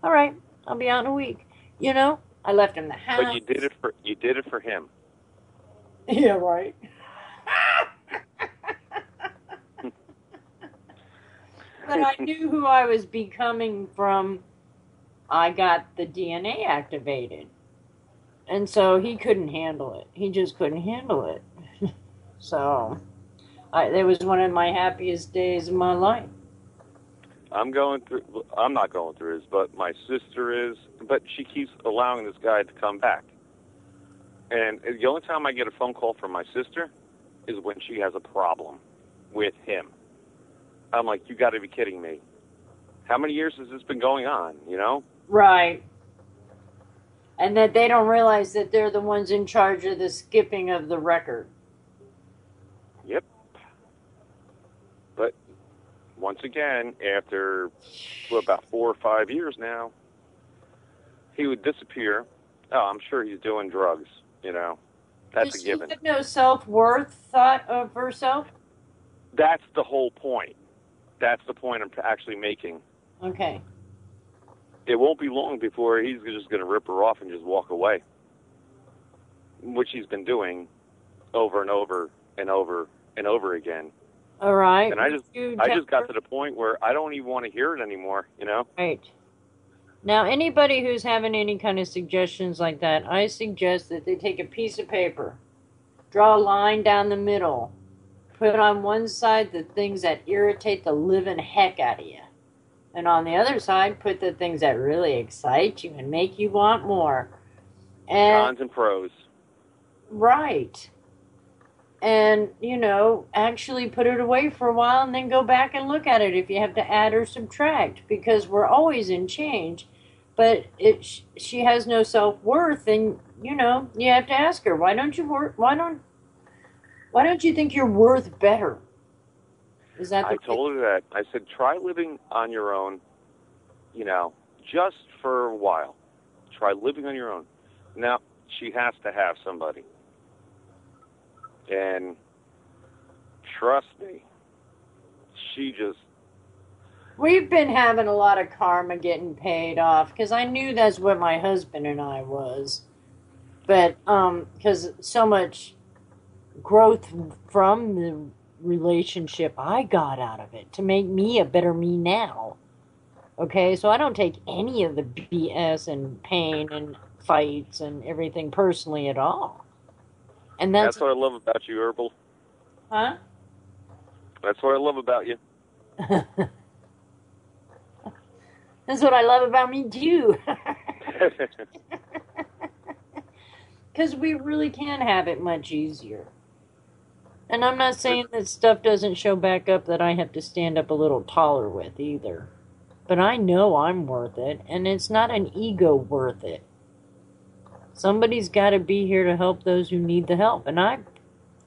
all right, I'll be out in a week. I left him the house. But you did it for him. Yeah, right. But I knew who I was becoming from. I got the DNA activated. And so he couldn't handle it. He just couldn't handle it. So it was one of my happiest days of my life. I'm not going through this, but my sister is. But she keeps allowing this guy to come back. And the only time I get a phone call from my sister is when she has a problem with him. I'm like, you got to be kidding me. How many years has this been going on, Right. And that they don't realize that they're the ones in charge of the skipping of the record. Yep. But once again, after about 4 or 5 years now, he would disappear. Oh, I'm sure he's doing drugs, That's a given. Does she have no self-worth thought of herself? That's the whole point. That's the point I'm actually making. Okay. It won't be long before he's just going to rip her off and just walk away, which he's been doing over and over and over and over again. All right. And I just got to the point where I don't even want to hear it anymore, Right. Now, anybody who's having any kind of suggestions like that, I suggest that they take a piece of paper, draw a line down the middle, put on one side the things that irritate the living heck out of you. And on the other side, put the things that really excite you and make you want more. Cons and pros. Right. And, actually put it away for a while and then go back and look at it if you have to add or subtract. Because we're always in change. But she has no self-worth, and, you have to ask her, why don't you think you're worth better? Is that I told her that. I said, try living on your own, just for a while. Try living on your own. Now, she has to have somebody. And trust me, We've been having a lot of karma getting paid off, because I knew that's what my husband and I was. But, because so much growth from the relationship I got out of it to make me a better me now. Okay, so I don't take any of the BS and pain and fights and everything personally at all. And That's what I love about you, Herbal. Huh? That's what I love about you. That's what I love about me too. Because we really can have it much easier. And I'm not saying that stuff doesn't show back up that I have to stand up a little taller with either. But I know I'm worth it, and it's not an ego worth it. Somebody's got to be here to help those who need the help, and I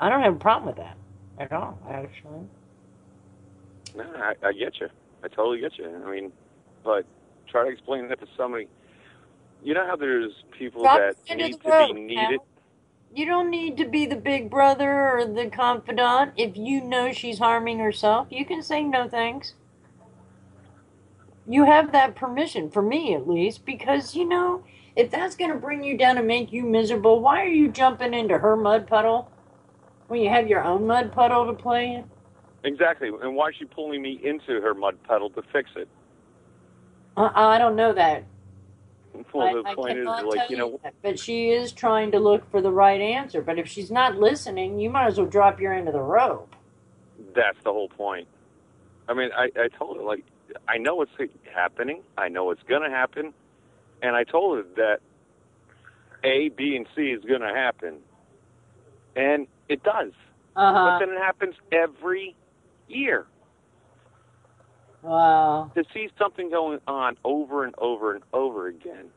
don't have a problem with that at all, actually. No, I get you. I totally get you. I mean, but try to explain that to somebody. You know how there's people that need to be needed? You don't need to be the big brother or the confidant. If you know she's harming herself, you can say no thanks. You have that permission, for me at least, because, you know, if that's going to bring you down and make you miserable, why are you jumping into her mud puddle when you have your own mud puddle to play in? Exactly. And why is she pulling me into her mud puddle to fix it? I don't know that. Well, the point is, like, you know... But she is trying to look for the right answer. But if she's not listening, you might as well drop your end of the rope. That's the whole point. I mean, I told her, like, I know what's happening. I know what's going to happen. And I told her that A, B, and C is going to happen. And it does. But then it happens every year. Wow. To see something going on over and over and over again.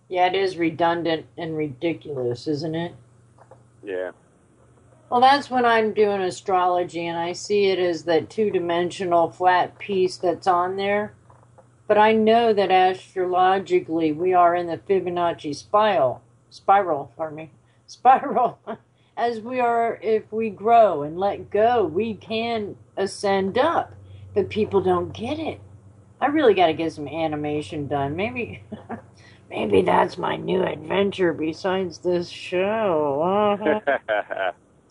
Yeah, it is redundant and ridiculous, isn't it? Yeah. Well, that's when I'm doing astrology, and I see it as that two-dimensional flat piece that's on there. But I know that astrologically we are in the Fibonacci spiral. As we are, if we grow and let go, we can ascend up. But people don't get it. I really got to get some animation done. Maybe that's my new adventure besides this show.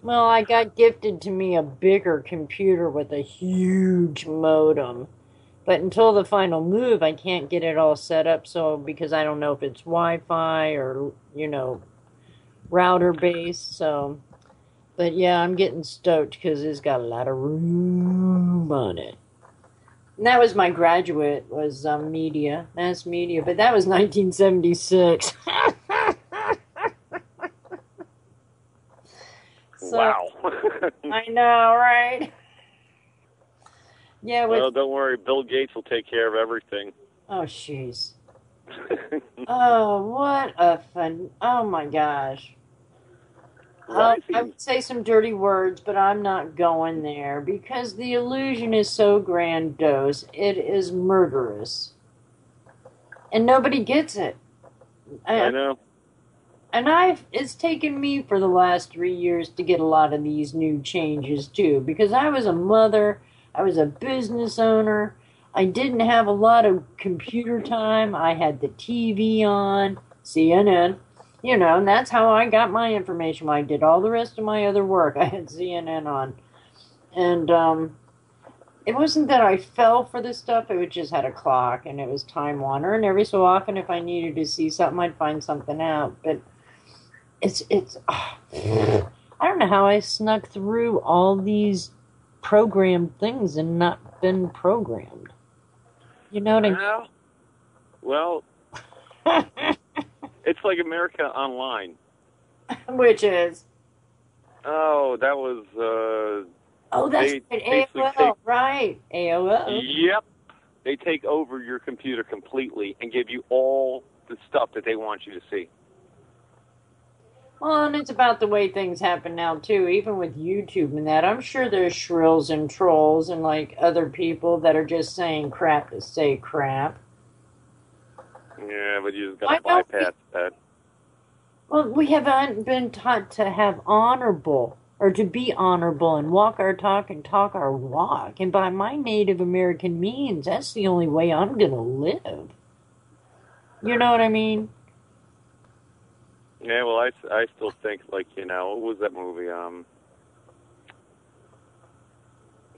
Well, I got gifted to me a bigger computer with a huge modem. But until the final move, I can't get it all set up. So, because I don't know if it's Wi-Fi or, you know, router based. So, but yeah, I'm getting stoked because it's got a lot of room on it. And that was my graduate, was media, mass media. But that was 1976. So, wow. I know, right? Yeah. Well, don't worry. Bill Gates will take care of everything. Oh, jeez. Oh, what a fun... Oh, my gosh. I would say some dirty words, but I'm not going there because the illusion is so grandiose. It is murderous. And nobody gets it. I know. And it's taken me for the last 3 years to get a lot of these new changes, too, because I was a mother, I was a business owner, I didn't have a lot of computer time, I had the TV on, CNN, you know, and that's how I got my information. I did all the rest of my other work. I had CNN on. And it wasn't that I fell for this stuff, it just had a clock, and it was Time Warner, and every so often if I needed to see something, I'd find something out, but... I don't know how I snuck through all these programmed things and not been programmed. You know what I mean? Well, it's like America Online. Which is? Oh, that was... oh, that's right, AOL, right. AOL. Yep. They take over your computer completely and give you all the stuff that they want you to see. Well, and it's about the way things happen now, too, even with YouTube and that. I'm sure there's shrills and trolls and, like, other people that are just saying crap to say crap. Yeah, but you just got to bypass that. Well, we haven't been taught to have honorable, or to be honorable and walk our talk and talk our walk. And by my Native American means, that's the only way I'm going to live. You know what I mean? Yeah, well, I still think, like, you know, what was that movie?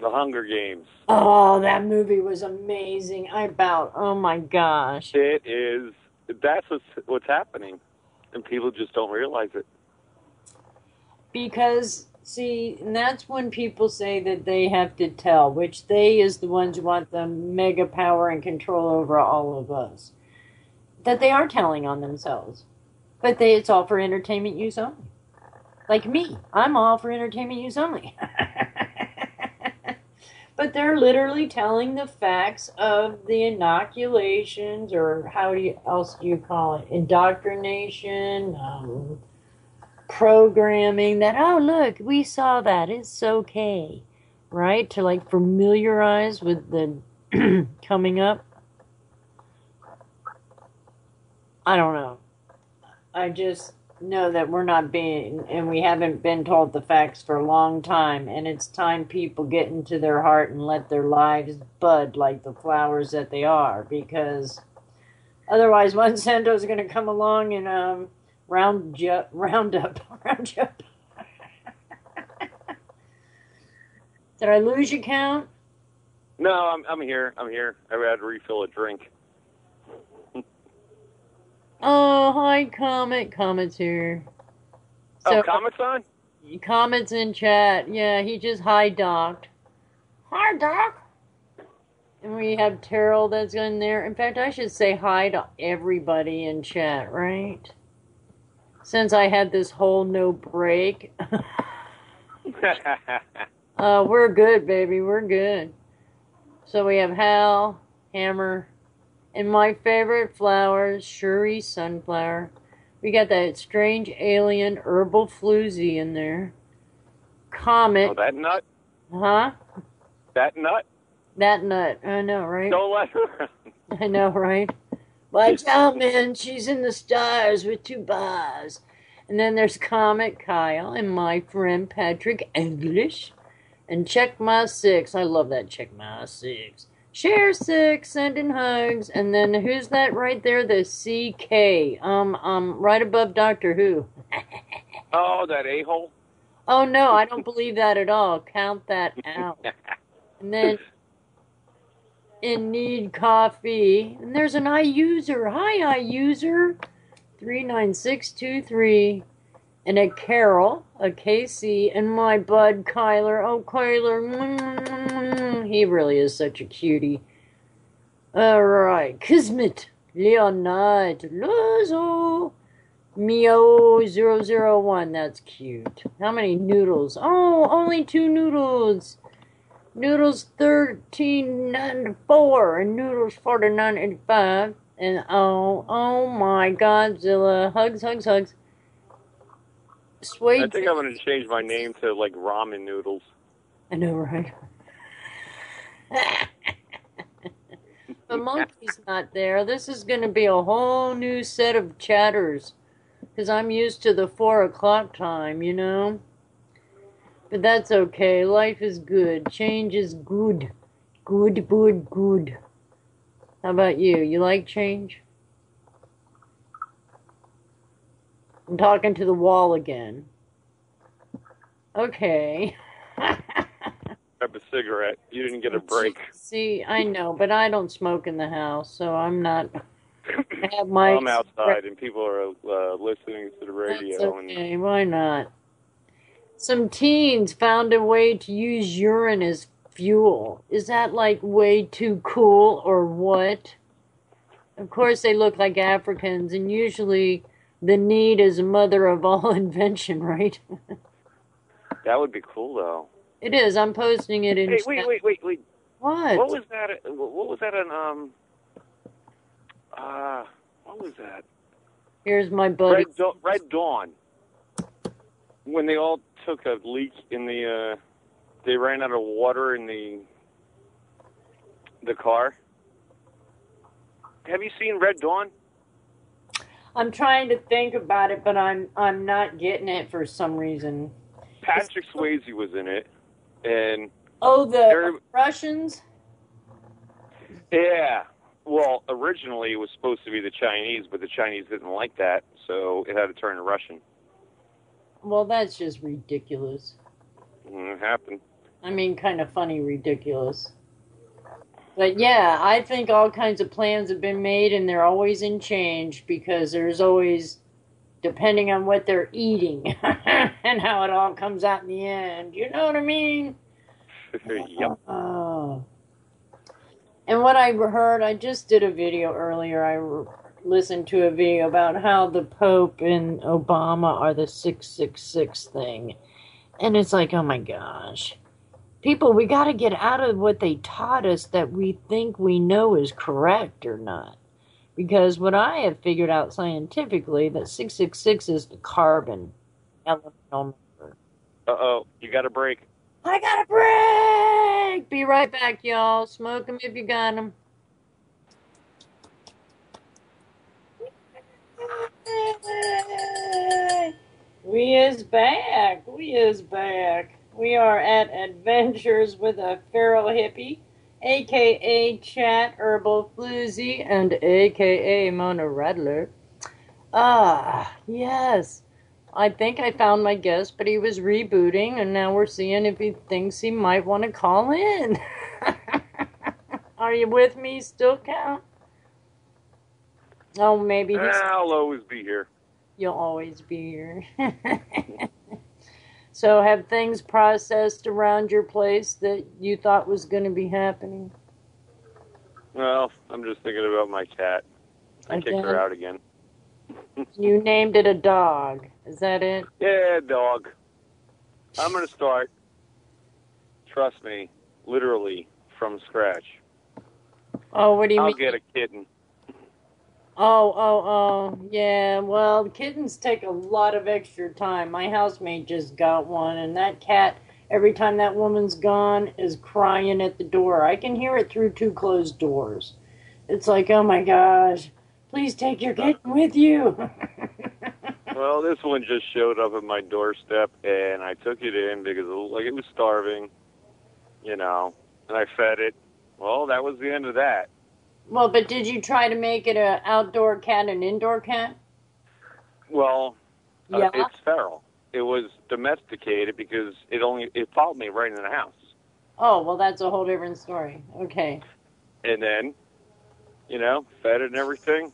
The Hunger Games. Oh, that movie was amazing. Oh my gosh. It is. That's what's happening, and people just don't realize it. Because, see, and that's when people say that they have to tell, which they is the ones who want the mega power and control over all of us. That they are telling on themselves. But it's all for entertainment use only. Like me. I'm all for entertainment use only. But they're literally telling the facts of the inoculations, or else do you call it? Indoctrination, programming, that, oh, look, we saw that, it's okay. Right? To like familiarize with the coming up. I don't know. I just know that we haven't been told the facts for a long time, and it's time people get into their heart and let their lives bud like the flowers that they are, because otherwise Monsanto's going to come along and round you up. Did I lose your count? No, I'm here. I had to refill a drink. Oh, hi, Comet. Comet's here. So, Comet's on? Comet's in chat. Yeah, he just hi-docked. Hi, Doc. And we have Terrell that's in there. In fact, I should say hi to everybody in chat, right? Since I had this whole no break. We're good, baby. We're good. So we have Hal, Hammer, and my favorite flowers, Shuri Sunflower. We got that strange alien herbal floozy in there. Comet. Oh, that nut? Huh? That nut? That nut. I know, right? Don't let her. I know, right? Watch out, man. She's in the stars with 2 bars. And then there's Comet Kyle and my friend Patrick English. And Check My 6. I love that Check My 6. Share 6, sending hugs. And then who's that right there? The CK. Right above Doctor Who. Oh, that a-hole? Oh, no, I don't believe that at all. Count that out. And then In Need Coffee. And there's an iUser. Hi, iUser. 39623. And a Carol, a KC, and my bud Kyler. Oh, Kyler. He really is such a cutie. All right. Kismet. Leonard. Lozo. Mio001. That's cute. How many noodles? Oh, only 2 noodles. Noodles 13.94 and Noodles 49.85. And oh my Godzilla. Hugs, hugs, hugs. Suede. I think I'm going to change my name to, like, ramen noodles. I know, right? The monkey's not there. This is going to be a whole new set of chatters. Because I'm used to the 4 o'clock time, you know? But that's okay. Life is good. Change is good. Good, good, good. How about you? You like change? I'm talking to the wall again. Okay. Grab a cigarette. You didn't get a break. See, I know, but I don't smoke in the house, so I'm not... I have my... I'm outside and people are listening to the radio. That's okay. Why not? Some teens found a way to use urine as fuel. Is that like way too cool or what? Of course they look like Africans, and usually the need is a mother of all invention, right? That would be cool, though. It is. I'm posting it in... Hey, wait. What? What was that on, what was that? Here's my buddy. Red Dawn. When they all took a leak in the, they ran out of water in the car. Have you seen Red Dawn? I'm trying to think about it, but I'm not getting it for some reason. Patrick Swayze was in it, and the Russians. Yeah. Well, originally it was supposed to be the Chinese, but the Chinese didn't like that, so it had to turn to Russian. Well, that's just ridiculous. It happened. I mean, kind of funny, ridiculous. But yeah, I think all kinds of plans have been made and they're always in change because there's always, depending on what they're eating and how it all comes out in the end. You know what I mean? Yep. And what I heard, I just did a video earlier. I listened to a video about how the Pope and Obama are the 666 thing. And it's like, oh my gosh. People, we got to get out of what they taught us that we think we know is correct or not. Because what I have figured out scientifically, that 666 is the carbon elemental number. Uh-oh, you got a break. I got a break! Be right back, y'all. Smoke them if you got them. We is back. We is back. We are at Adventures with a Feral Hippie, a.k.a. Chat Herbal Floozy, and a.k.a. Mona Radler. Yes. I think I found my guest, but he was rebooting, and now we're seeing if he thinks he might want to call in. Are you with me still, Count? Oh, maybe he's... I'll always be here. You'll always be here. So have things processed around your place that you thought was going to be happening? Well, I'm just thinking about my cat. I kicked her out again. You named it a dog. Is that it? Yeah, dog. I'm going to start, trust me, literally from scratch. Oh, what do you mean? I'll get a kitten. Oh. Yeah, well, kittens take a lot of extra time. My housemate just got one, and that cat, every time that woman's gone, is crying at the door. I can hear it through 2 closed doors. It's like, oh my gosh, please take your kitten with you. Well, this one just showed up at my doorstep, and I took it in because it was starving, and I fed it. Well, that was the end of that. Well, but did you try to make it an outdoor cat, an indoor cat? Well, yeah. It's feral. It was domesticated because it followed me right in the house. Oh, well, that's a whole different story. Okay. And then, fed it and everything.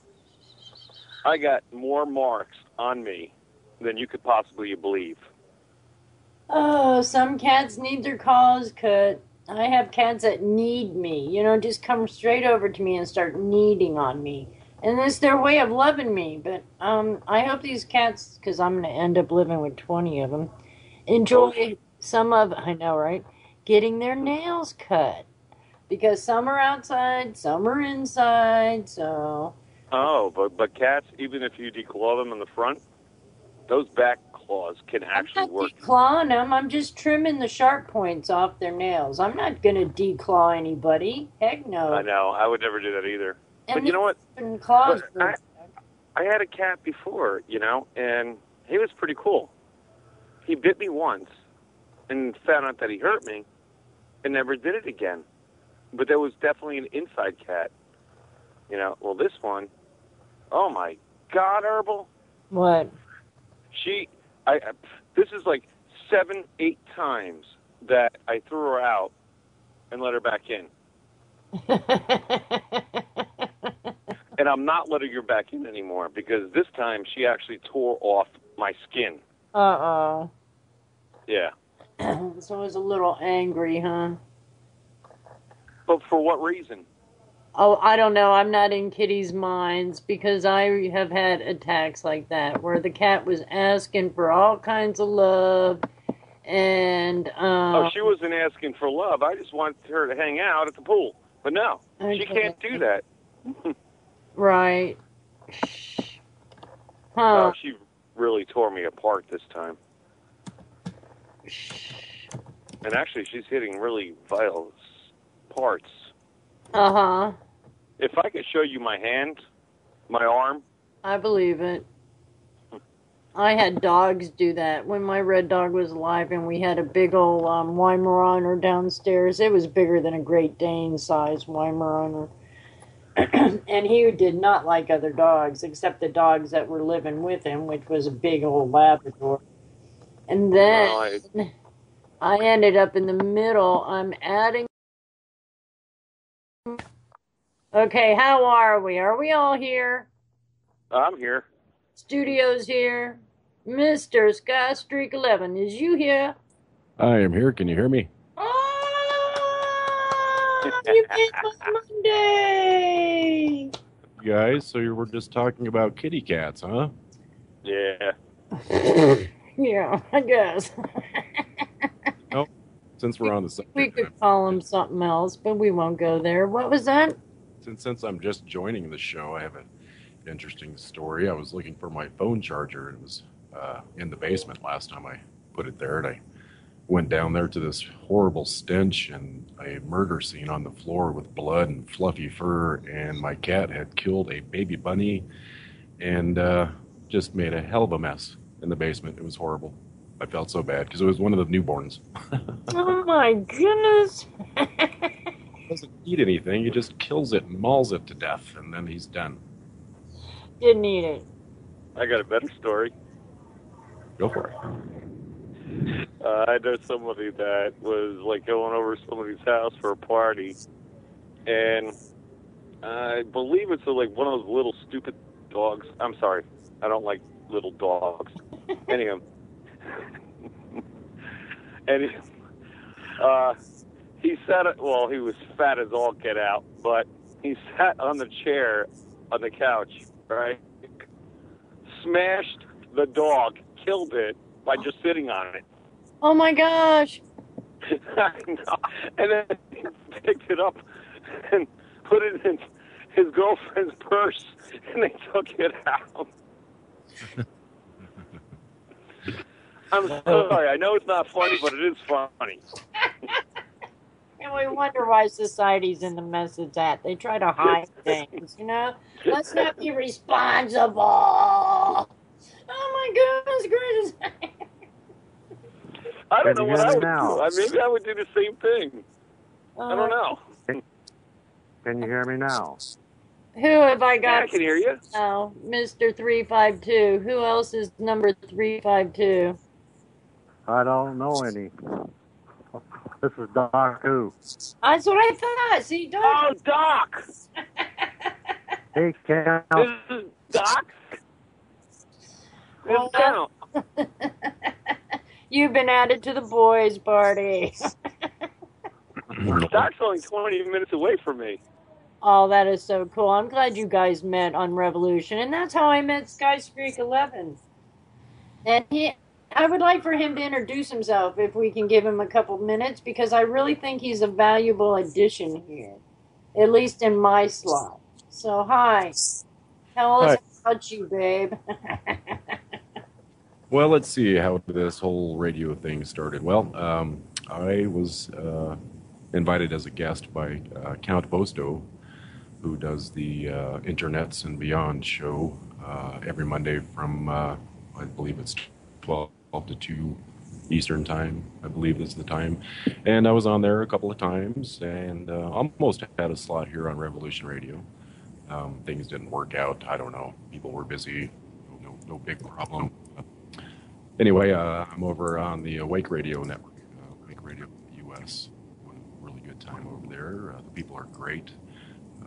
I got more marks on me than you could possibly believe. Oh, some cats need their claws cut. I have cats that need me, just come straight over to me and start kneading on me. And it's their way of loving me. But I hope these cats, because I'm going to end up living with 20 of them, enjoy some of, I know, right, getting their nails cut. Because some are outside, some are inside, so... Oh, but cats, even if you declaw them in the front, those back claws can actually work. I'm not declawing them. I'm just trimming the sharp points off their nails. I'm not going to declaw anybody. Heck no. I know. I would never do that either. And but you know what? Claws I had a cat before, and he was pretty cool. He bit me once and found out that he hurt me and never did it again. But there was definitely an inside cat. Well, this one, oh my God, Herbal. What? This is like 7, 8 times that I threw her out and let her back in. And I'm not letting her back in anymore because this time she actually tore off my skin. Uh-oh. Yeah. So I was a little angry, huh? But for what reason? Oh, I don't know. I'm not in kitties' minds because I have had attacks like that where the cat was asking for all kinds of love and... she wasn't asking for love. I just wanted her to hang out at the pool. But no, she can't do that. Right. Huh. Oh, she really tore me apart this time. And actually, she's hitting really vital parts. Uh-huh. If I could show you my hand, my arm. I believe it. I had dogs do that when my red dog was alive, and we had a big old Weimaraner downstairs. It was bigger than a Great Dane size Weimaraner. And he did not like other dogs, except the dogs that were living with him, which was a big old Labrador. And then I ended up in the middle. I'm adding. Okay, how are we? Are we all here? I'm here. Studio's here. Mr. Sky Streak 11, is you here? I am here. Can you hear me? Oh, you made my Monday! Guys, so you were just talking about kitty cats, huh? Yeah. Yeah, I guess. No, since we're on the subject. We could call him something else, but we won't go there. What was that? Since I'm just joining the show, I have an interesting story. I was looking for my phone charger. It was in the basement last time I put it there, and I went down there to this horrible stench and a murder scene on the floor with blood and fluffy fur, and my cat had killed a baby bunny and just made a hell of a mess in the basement. It was horrible. I felt so bad because it was one of the newborns. Oh my goodness. He doesn't eat anything. He just kills it and mauls it to death, and then he's done. Didn't eat it. I got a better story. Go for it. I know somebody that was like going over to somebody's house for a party, and I believe it's like one of those little stupid dogs. I'm sorry, I don't like little dogs. Anyhow, he sat. Well, he was fat as all get out, but he sat on the chair on the couch, right? Smashed the dog, killed it by just sitting on it. Oh my gosh. And then he picked it up and put it in his girlfriend's purse, and they took it out. I'm sorry. I know it's not funny, but it is funny. And we wonder why society's in the mess it's at. They try to hide things, you know? Let's not be responsible. Oh my goodness gracious. I don't know what I would do. Maybe I would do the same thing. I don't know. Can you hear me now? Who have I got? Yeah, I can hear you. Oh, Mr. 352. Who else is number 352? I don't know any. This is Doc Who. That's what I thought. See, Doc. Oh, Doc. Hey, Cal. This is Doc. Well, Count. You've been added to the boys' party. Doc's only 20 minutes away from me. Oh, that is so cool. I'm glad you guys met on Revolution. And that's how I met Sky Streak 11. And I would like for him to introduce himself if we can give him a couple minutes, because I really think he's a valuable addition here, at least in my slot. So, hi. Tell us about you, babe. Well, let's see how this whole radio thing started. Well, I was invited as a guest by Count Bosto, who does the Internets and Beyond show every Monday from, I believe it's 12 to 2 Eastern time, I believe is the time. And I was on there a couple of times and almost had a slot here on Revolution Radio. Things didn't work out. I don't know. People were busy. No big problem. Anyway, I'm over on the Wake Radio Network, Wake Radio US. A really good time over there. The people are great.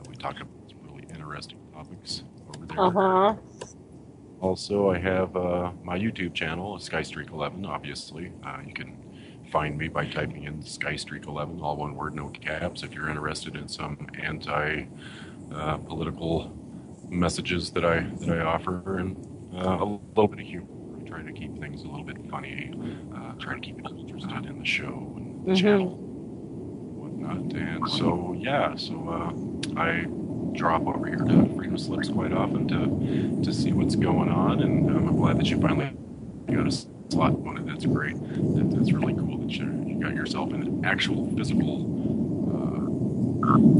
We talk about some really interesting topics over there. Uh-huh. Also, I have my YouTube channel, SkyStreak11, obviously. You can find me by typing in SkyStreak11, all one word, no caps, if you're interested in some anti-political messages that I offer, and a little bit of humor. Trying to keep things a little bit funny, trying to keep people interested in the show and the channel, whatnot. And so, I drop over here to Freedom Slips quite often to see what's going on, and I'm glad that you finally got a slot on it. That's great. That's really cool that you got yourself an actual physical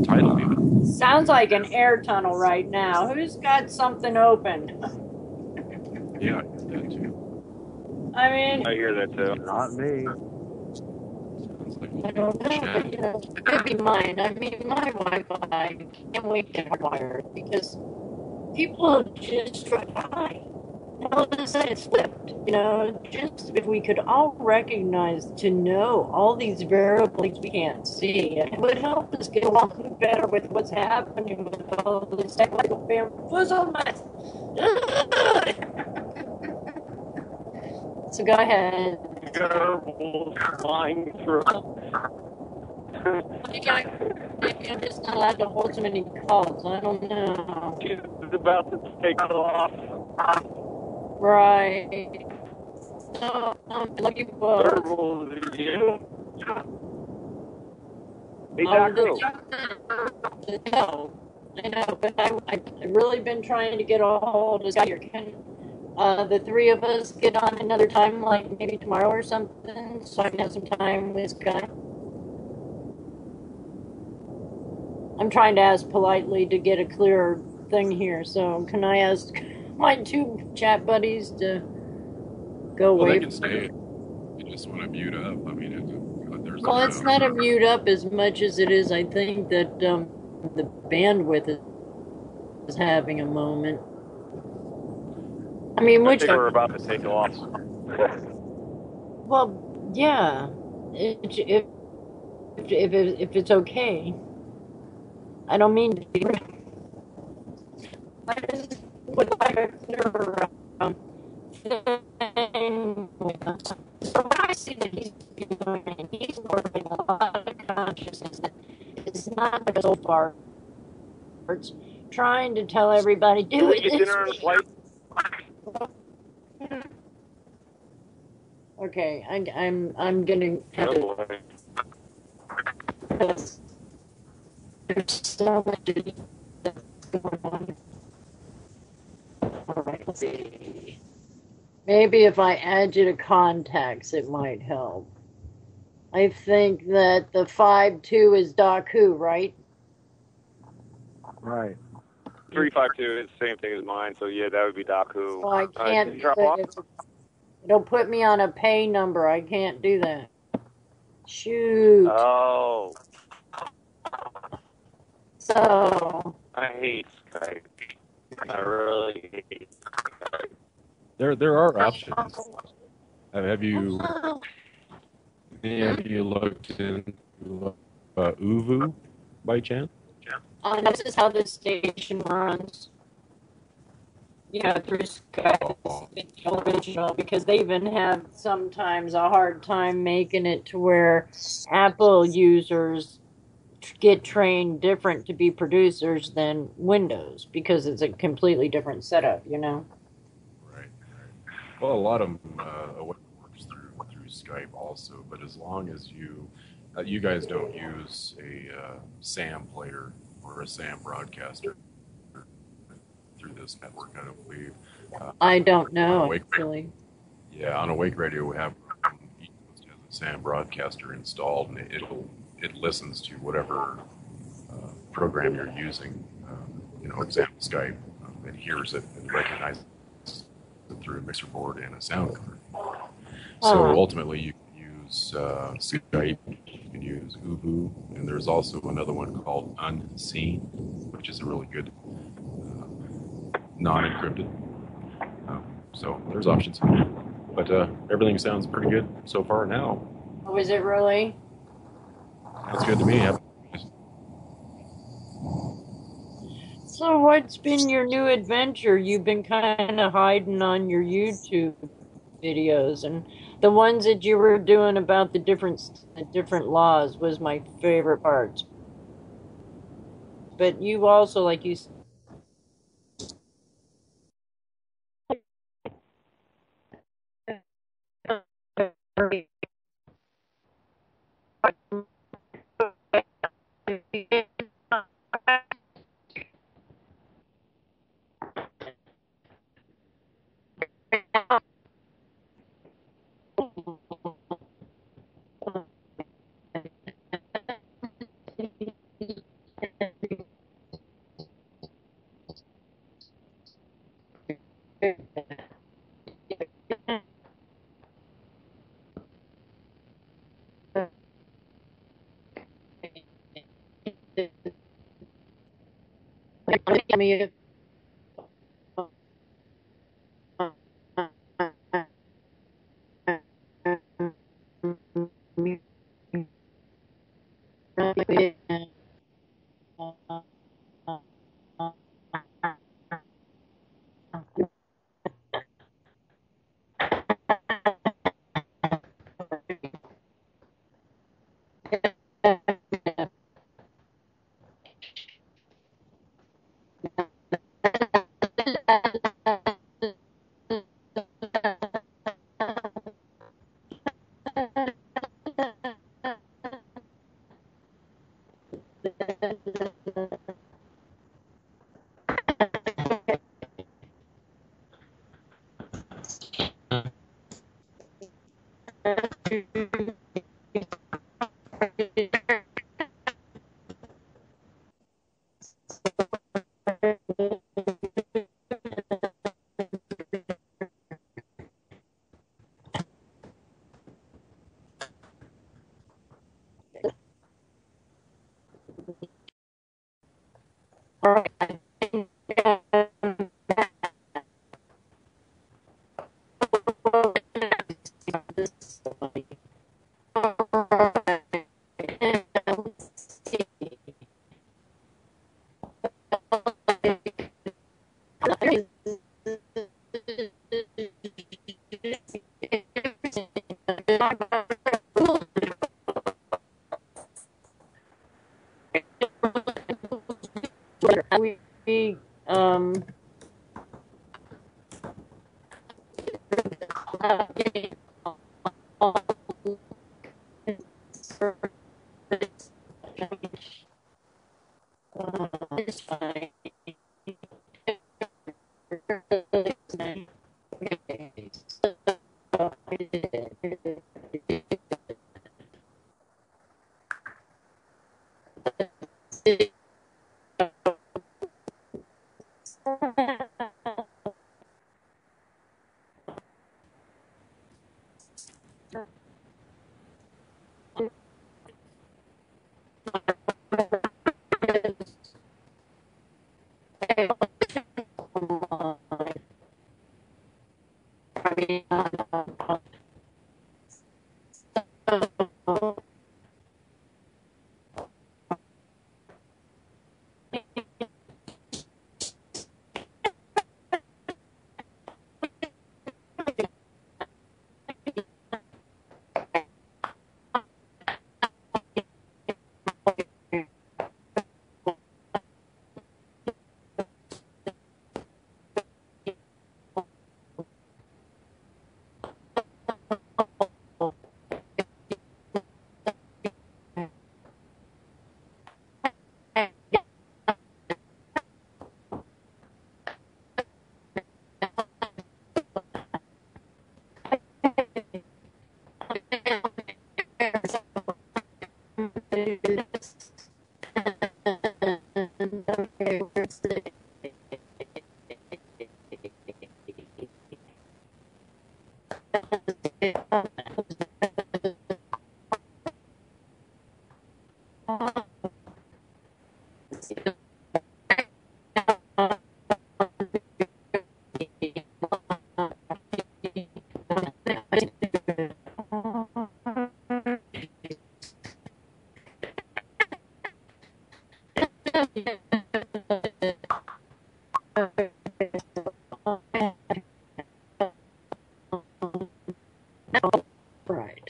title even. Sounds like an air tunnel right now. Who's got something open? Yeah, I did that too. I mean, I hear that too. Not me. Sounds like I don't know, but, you know, it could be mine. I mean, my Wi-Fi can't wait to get wired because people just try to hide. all of a sudden it's flipped. Just if we could all recognize to know all these variables we can't see, it would help us get along better with what's happening with all this technical bamboozlement. So go ahead. Variables flying through. I'm just not allowed to hold so many calls. I don't know. She's about to take off. Right. So I'm looking for. Variables, you. Hey, Daku. I know, but I've really been trying to get a hold of this guy here. Can the three of us get on another time, like maybe tomorrow or something, so I can have some time with this guy? I'm trying to ask politely to get a clearer thing here, so can I ask my two chat buddies to go away? Well, they can stay. You just want to mute up. I mean, there's. Well, it's not a mute up as much as it is. I think that the bandwidth is having a moment. I mean, I think we're about to take off. Well, yeah. If it's okay. I don't mean to be. I just would like a clearer thing. So what I see that he's doing, he's working a lot of consciousness that it's not like so far. It's trying to tell everybody, do it. Get dinner on the flight. Okay, I'm gonna have to. There's so much that's going on. All right, let's see. Maybe if I add you to contacts, it might help. I think that the 5-2 is Daku, right? Right. 352 is the same thing as mine, so yeah, that would be Daku. So I can't. Drop off? It'll put me on a pay number. I can't do that. Shoot. Oh. So. I hate Skype. I really hate Skype. There are options. Have you looked into Uvu by chance? This is how this station runs. Through Skype. It's original because they even have sometimes a hard time making it to where Apple users get trained different to be producers than Windows because it's a completely different setup, Right. Well, a lot of them works through Skype also, but as long as you guys don't use a SAM player or a SAM broadcaster through this network, I don't believe. I don't know, actually. Yeah, on Awake Radio we have each host has a SAM broadcaster installed, and it listens to whatever program you're using. Example Skype, it hears it and recognizes it through a mixer board and a sound card. So ultimately, you can use Skype, you can use Uvu, and there's also another one called Unseen, which is a really good non-encrypted. So there's options. But everything sounds pretty good so far now. Oh, is it really? That's good to me. So what's been your new adventure? You've been kind of hiding on your YouTube videos, and the ones that you were doing about the different laws was my favorite part. But you also, like you We it's fine. Right.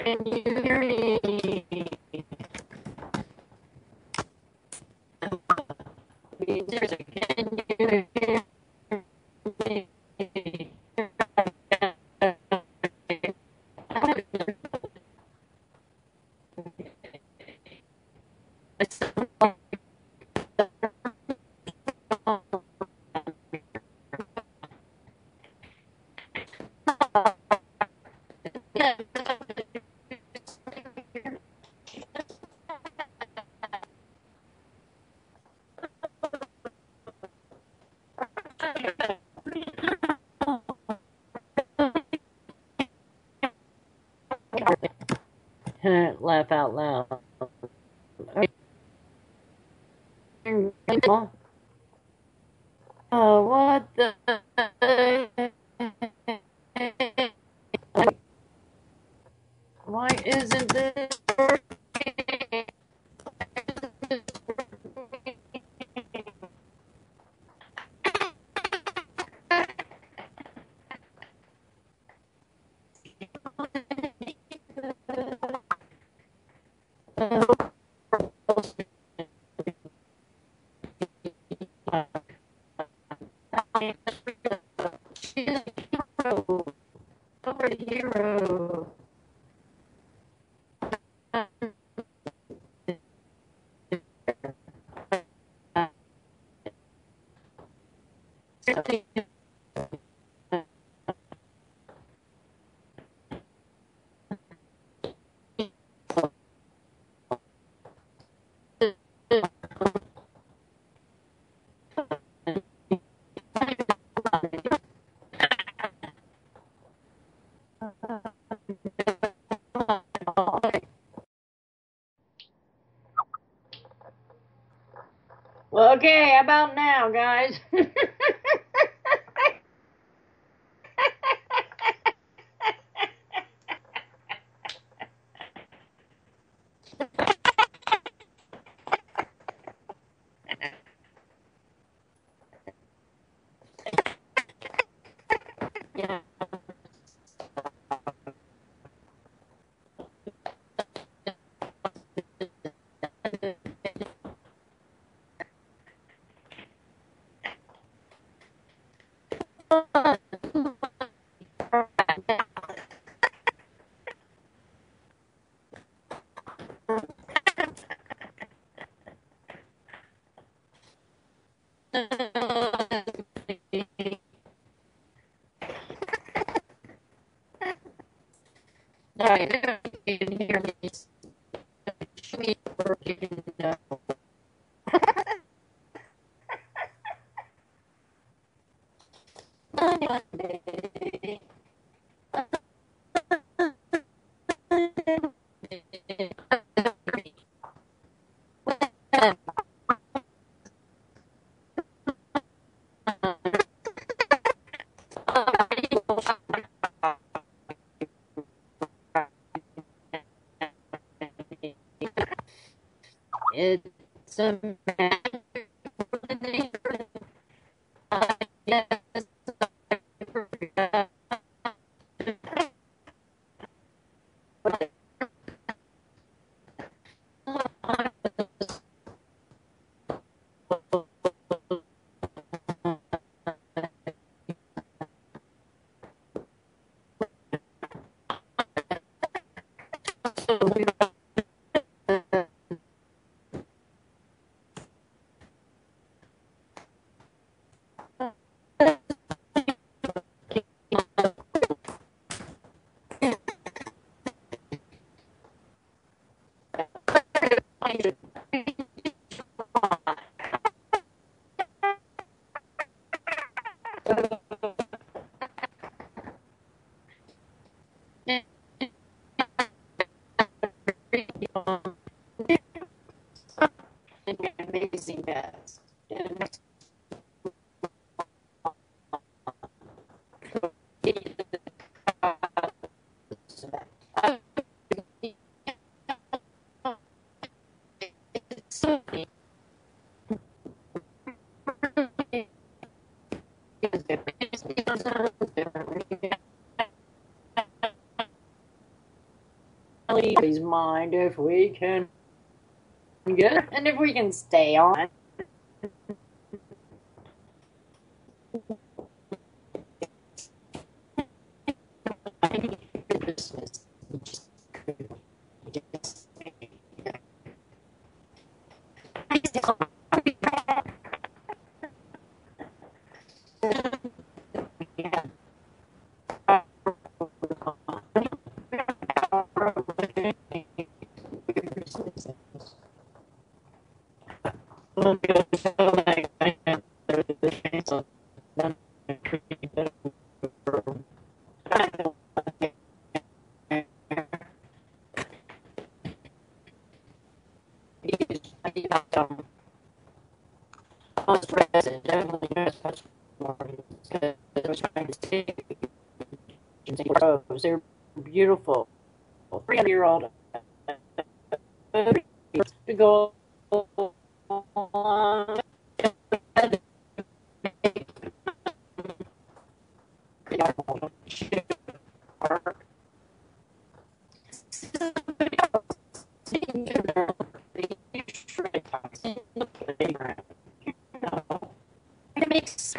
Can you hear me? Can you hear me? Laugh out loud. Oh, what the? Why isn't this working? Hero. Well, okay, how about now, guys? Yeah. Alright, you can hear me. Should be working now. It's a matter of nature. Yes, amazing best. His mind if we can get it, and if we can stay on. most resident, definitely noticed much more because I was trying to take photos. They're beautiful. 300-year-old to go on. It makes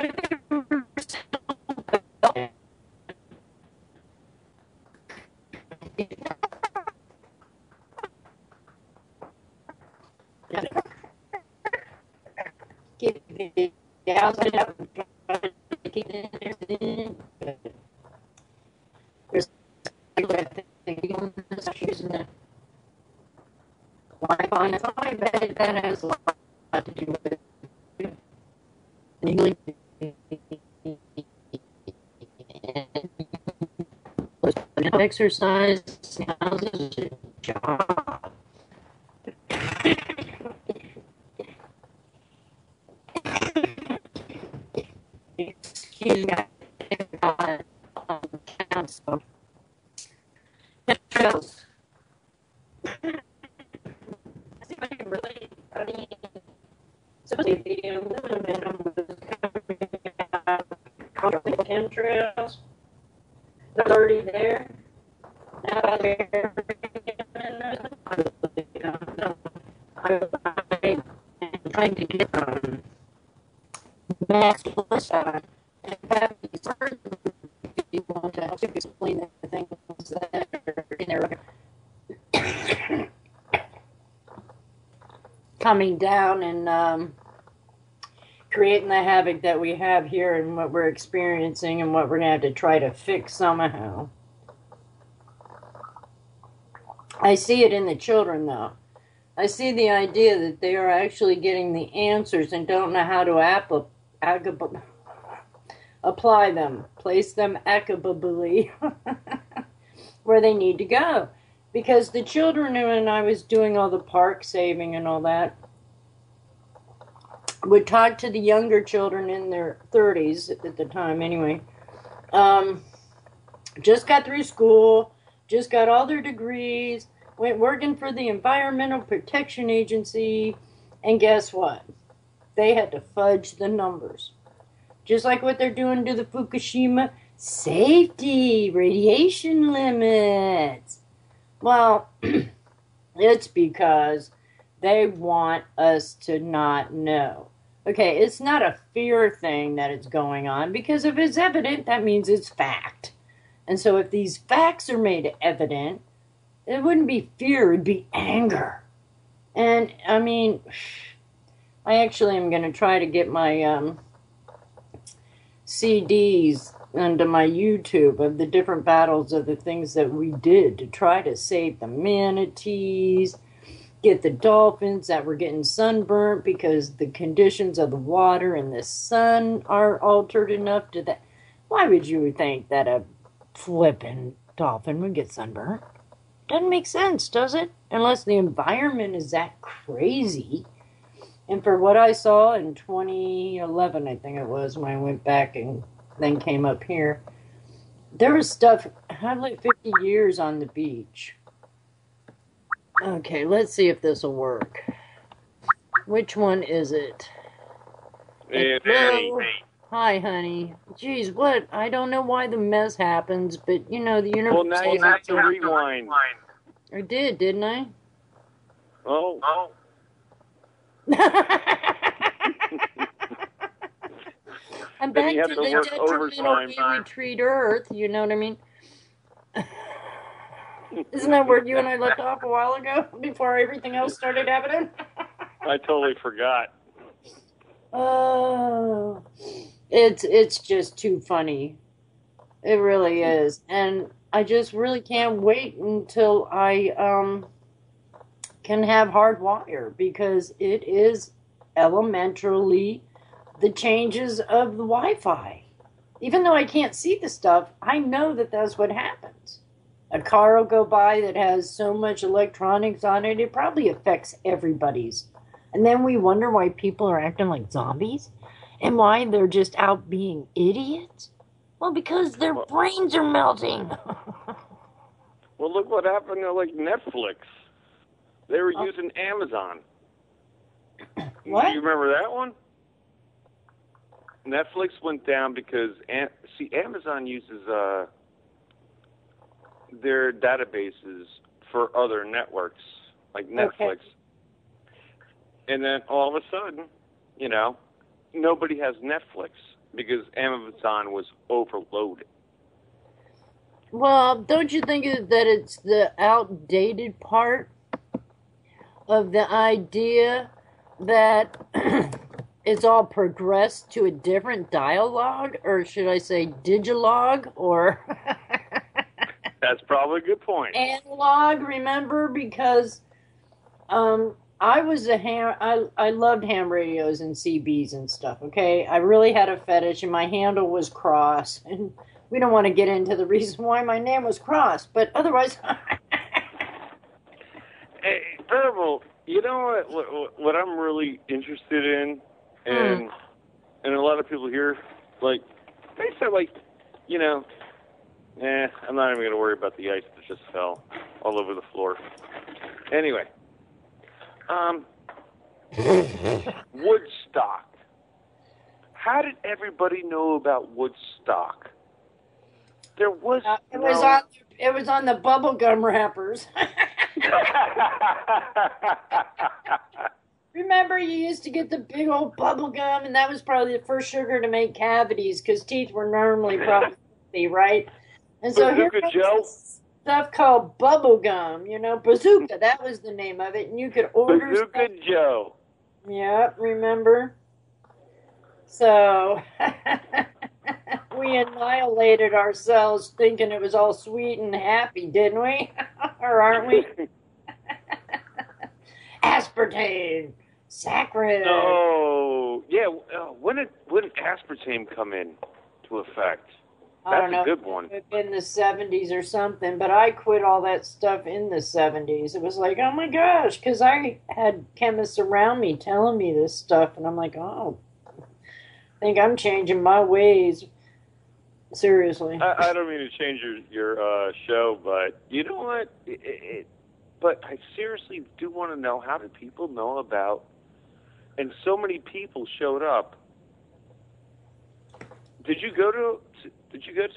using the Wi-Fi, and I bet that has a lot to do with it. Exercise, houses, job. Excuse me, council. Trails. Really funny. Supposedly the aluminum was coming out chemtrails. They're already there. Now they're I'm trying to get Max Bliss on and have these you want to help explain the things that are in there. Coming down and creating the havoc that we have here and what we're experiencing and what we're going to have to try to fix somehow. I see it in the children, though. I see the idea that they are actually getting the answers and don't know how to apply them, place them equitably where they need to go. Because the children, when I was doing all the park saving and all that, would talk to the younger children in their 30s at the time anyway. Just got through school, just got all their degrees, went working for the Environmental Protection Agency, and guess what? They had to fudge the numbers. Just like what they're doing to the Fukushima safety radiation limits. Well, it's because they want us to not know. Okay, it's not a fear thing that it's going on, because if it's evident, that means it's fact. And so if these facts are made evident, it wouldn't be fear, it'd be anger. And, I mean, I actually am going to try to get my CDs onto my YouTube of the different battles of the things that we did to try to save the manatees, get the dolphins that were getting sunburnt because the conditions of the water and the sun are altered enough to that. Why would you think that a flippin' dolphin would get sunburnt? Doesn't make sense, does it? Unless the environment is that crazy. And for what I saw in 2011, I think it was, when I went back and then came up here, there was stuff, had like 50 years on the beach. Okay, let's see if this will work. Which one is it? Hey, Hello? Hi, honey. Geez, what? I don't know why the mess happens, but, you know, the universe... Well, now you have to rewind. I did, didn't I? Oh. I'm Then back you to have to the work detrimental overtime. retreat Earth, you know what I mean? Isn't that where you and I left off a while ago, before everything else started happening? I totally forgot. Oh, it's just too funny. It really is. And I just really can't wait until I can have hard wire, because it is elementarily the changes of the Wi-Fi. Even though I can't see the stuff, I know that that's what happens. A car will go by that has so much electronics on it, it probably affects everybody's And then we wonder why people are acting like zombies and why they're just out being idiots. Well, because their brains are melting. Well, look what happened to, like, Netflix. They were using Amazon. What? Do you remember that one? Netflix went down because, Amazon uses their databases for other networks, like Netflix. Okay. And then all of a sudden, you know, nobody has Netflix because Amazon was overloaded. Well, don't you think that it's the outdated part of the idea that it's all progressed to a different dialogue, or should I say digilogue, or... That's probably a good point. Analog, remember? Because I was I loved ham radios and CBs and stuff, okay? I really had a fetish, and my handle was Cross, and we don't want to get into the reason why my name was Cross, but otherwise... Hey, Verbal, you know what I'm really interested in, and a lot of people here, like, they say, like, you know, I'm not even going to worry about the ice that just fell all over the floor. Anyway, Woodstock. How did everybody know about Woodstock? There was it was on the bubblegum wrappers. Remember, you used to get the big old bubblegum, and that was probably the first sugar to make cavities because teeth were normally probably healthy, right? And so here comes this stuff called bubblegum, you know, Bazooka, that was the name of it, and you could order Bazooka Joe. Yep, remember? So, we annihilated ourselves thinking it was all sweet and happy, didn't we? Or aren't we? Aspartame, saccharin. Oh, yeah. When did aspartame come in to effect? I don't know. That's a good one. It was in the 70s or something, but I quit all that stuff in the 70s. It was like, oh my gosh, because I had chemists around me telling me this stuff, and I'm like, oh, I think I'm changing my ways. Seriously. I don't mean to change your show, but you know what? But I seriously do want to know, how do people know about, and so many people showed up. Did you go to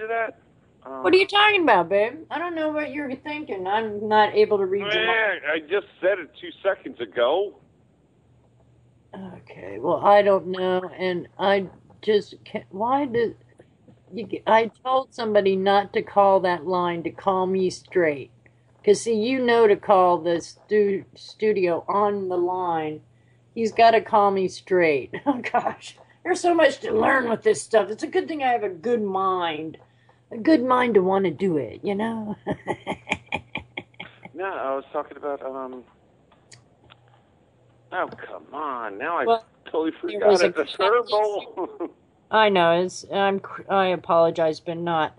that? What are you talking about, babe? I don't know what you're thinking. I'm not able to read your mind. I just said it 2 seconds ago. Okay, well, I don't know, and I just can't. I told somebody not to call that line, to call me straight. Because, see, you know to call the studio on the line. He's got to call me straight. Oh, gosh. There's so much to learn with this stuff. It's a good thing I have a good mind. A good mind to want to do it, you know? No, I was talking about, oh, come on. Now I totally forgot it. The turbo. I know. I apologize, but not.